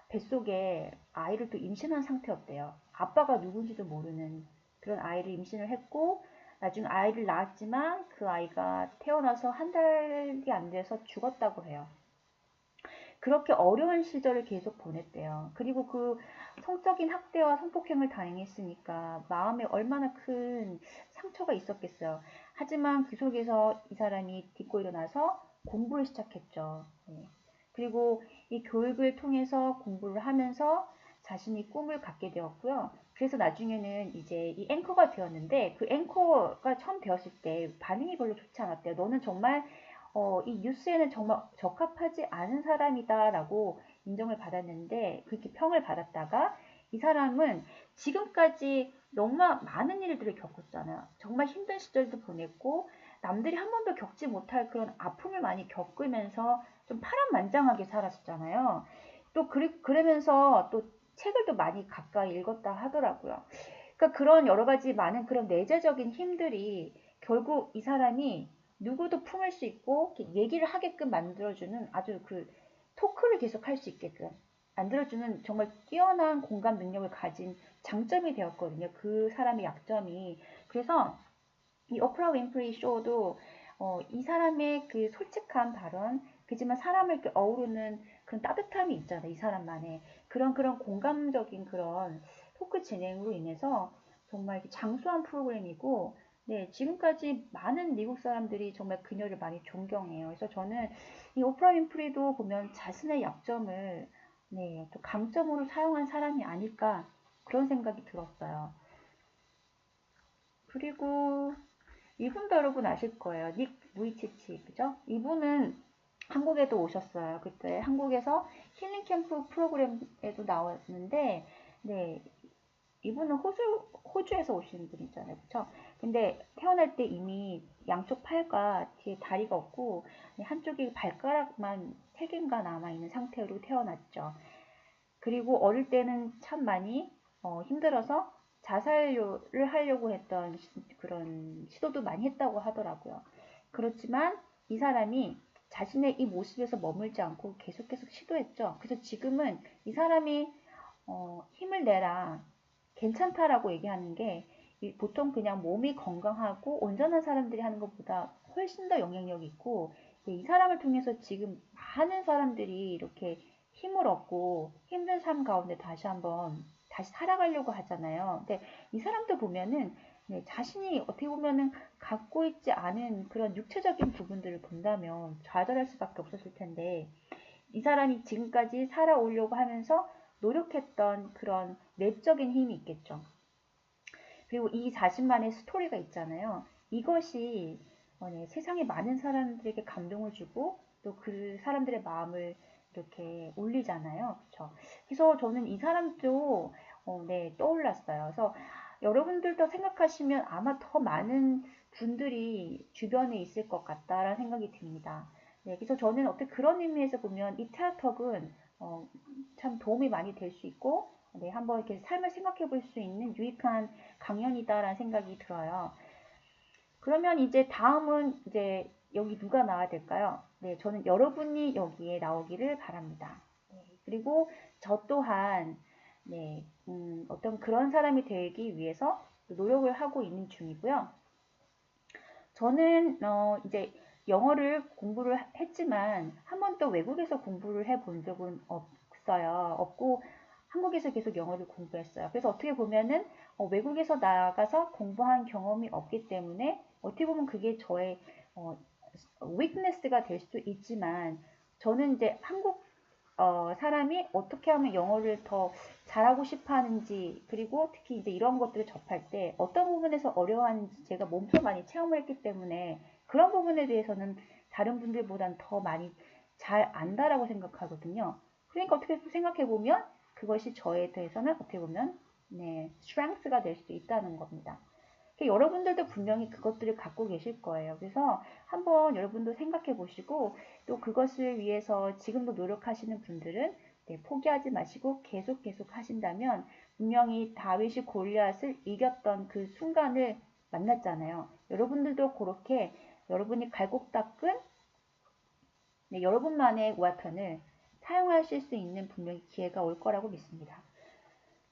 뱃속에 아이를 또 임신한 상태였대요. 아빠가 누군지도 모르는 그런 아이를 임신을 했고 나중에 아이를 낳았지만 그 아이가 태어나서 한 달이 안 돼서 죽었다고 해요. 그렇게 어려운 시절을 계속 보냈대요. 그리고 그 성적인 학대와 성폭행을 당했으니까 마음에 얼마나 큰 상처가 있었겠어요. 하지만 그 속에서 이 사람이 딛고 일어나서 공부를 시작했죠. 네. 그리고 이 교육을 통해서 공부를 하면서 자신이 꿈을 갖게 되었고요. 그래서 나중에는 이제 이 앵커가 되었는데 그 앵커가 처음 되었을 때 반응이 별로 좋지 않았대요. 너는 정말 이 뉴스에는 정말 적합하지 않은 사람이다라고 인정을 받았는데 그렇게 평을 받았다가 이 사람은 지금까지 너무 많은 일들을 겪었잖아요. 정말 힘든 시절도 보냈고 남들이 한 번도 겪지 못할 그런 아픔을 많이 겪으면서 좀 파란만장하게 살았었잖아요. 또 그러면서 또 책을 또 많이 가까이 읽었다 하더라고요. 그러니까 그런 여러 가지 많은 그런 내재적인 힘들이 결국 이 사람이 누구도 품을 수 있고 얘기를 하게끔 만들어주는 아주 그 토크를 계속 할 수 있게끔 만들어주는 정말 뛰어난 공감 능력을 가진 장점이 되었거든요. 그 사람의 약점이. 그래서 이 오프라 윈프리 쇼도 이 사람의 그 솔직한 발언, 그지만 사람을 이렇게 어우르는 그런 따뜻함이 있잖아요. 이 사람만의 그런 공감적인 그런 토크 진행으로 인해서 정말 장수한 프로그램이고, 네, 지금까지 많은 미국 사람들이 정말 그녀를 많이 존경해요. 그래서 저는 이 오프라 윈프리도 보면 자신의 약점을 네, 또 강점으로 사용한 사람이 아닐까 그런 생각이 들었어요. 그리고 이분도 여러분 아실 거예요. 닉 무이치치, 그죠? 이분은 한국에도 오셨어요. 그때 한국에서 힐링 캠프 프로그램에도 나왔는데, 네, 이분은 호주에서 오신 분이잖아요. 그쵸? 근데 태어날 때 이미 양쪽 팔과 뒤에 다리가 없고, 한쪽이 발가락만 3개인가 남아있는 상태로 태어났죠. 그리고 어릴 때는 참 많이 힘들어서 자살을 하려고 했던 그런 시도도 많이 했다고 하더라고요. 그렇지만 이 사람이 자신의 이 모습에서 머물지 않고 계속 시도했죠. 그래서 지금은 이 사람이 힘을 내라, 괜찮다라고 얘기하는 게 보통 그냥 몸이 건강하고 온전한 사람들이 하는 것보다 훨씬 더 영향력이 있고, 이 사람을 통해서 지금 많은 사람들이 이렇게 힘을 얻고 힘든 삶 가운데 다시 살아가려고 하잖아요. 근데 이 사람도 보면은 네, 자신이 어떻게 보면은 갖고 있지 않은 그런 육체적인 부분들을 본다면 좌절할 수밖에 없었을 텐데, 이 사람이 지금까지 살아오려고 하면서 노력했던 그런 내적인 힘이 있겠죠. 그리고 이 자신만의 스토리가 있잖아요. 이것이 네, 세상에 많은 사람들에게 감동을 주고 또 그 사람들의 마음을 이렇게 울리잖아요. 그렇죠? 그래서 저는 이 사람도 네, 떠올랐어요. 그래서 여러분들도 생각하시면 아마 더 많은 분들이 주변에 있을 것 같다라는 생각이 듭니다. 네, 그래서 저는 어떻게 그런 의미에서 보면 이 테아턱은 참 도움이 많이 될 수 있고, 네, 한번 이렇게 삶을 생각해 볼 수 있는 유익한 강연이다라는 생각이 들어요. 그러면 이제 다음은 이제 여기 누가 나와야 될까요? 네, 저는 여러분이 여기에 나오기를 바랍니다. 네, 그리고 저 또한 네, 어떤 그런 사람이 되기 위해서 노력을 하고 있는 중이고요. 저는 이제 영어를 공부를 했지만 한 번도 외국에서 공부를 해본 적은 없어요. 없고 한국에서 계속 영어를 공부했어요. 그래서 어떻게 보면은 외국에서 나가서 공부한 경험이 없기 때문에 어떻게 보면 그게 저의 weakness가 될 수도 있지만, 저는 이제 한국 사람이 어떻게 하면 영어를 더 잘하고 싶어 하는지, 그리고 특히 이제 이런 것들을 접할 때 어떤 부분에서 어려워하는지 제가 몸소 많이 체험을 했기 때문에 그런 부분에 대해서는 다른 분들보단 더 많이 잘 안다라고 생각하거든요. 그러니까 어떻게 생각해 보면 그것이 저에 대해서는 어떻게 보면 네, strength가 될 수도 있다는 겁니다. 여러분들도 분명히 그것들을 갖고 계실 거예요. 그래서 한번 여러분도 생각해 보시고, 또 그것을 위해서 지금도 노력하시는 분들은 네, 포기하지 마시고 계속 하신다면 분명히 다윗이 골리앗을 이겼던 그 순간을 만났잖아요. 여러분들도 그렇게 여러분이 갈고 닦은 네, 여러분만의 웨폰을 사용하실 수 있는 분명히 기회가 올 거라고 믿습니다.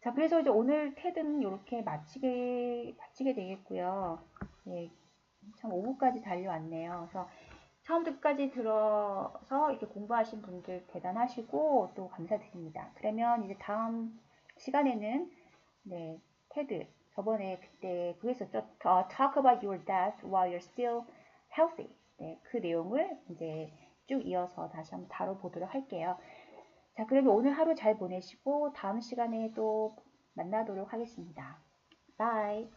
자, 그래서 이제 오늘 테드는 이렇게 마치게 되겠고요. 네, 참 5부까지 달려왔네요. 그래서 처음부터 끝까지 들어서 이렇게 공부하신 분들 대단하시고 또 감사드립니다. 그러면 이제 다음 시간에는 네, 테드 저번에 그때 그거 있었죠. Talk about your death while you're still healthy. 네, 그 내용을 이제 쭉 이어서 다시 한번 다뤄보도록 할게요. 자, 그러면 오늘 하루 잘 보내시고 다음 시간에 또 만나도록 하겠습니다. 바이.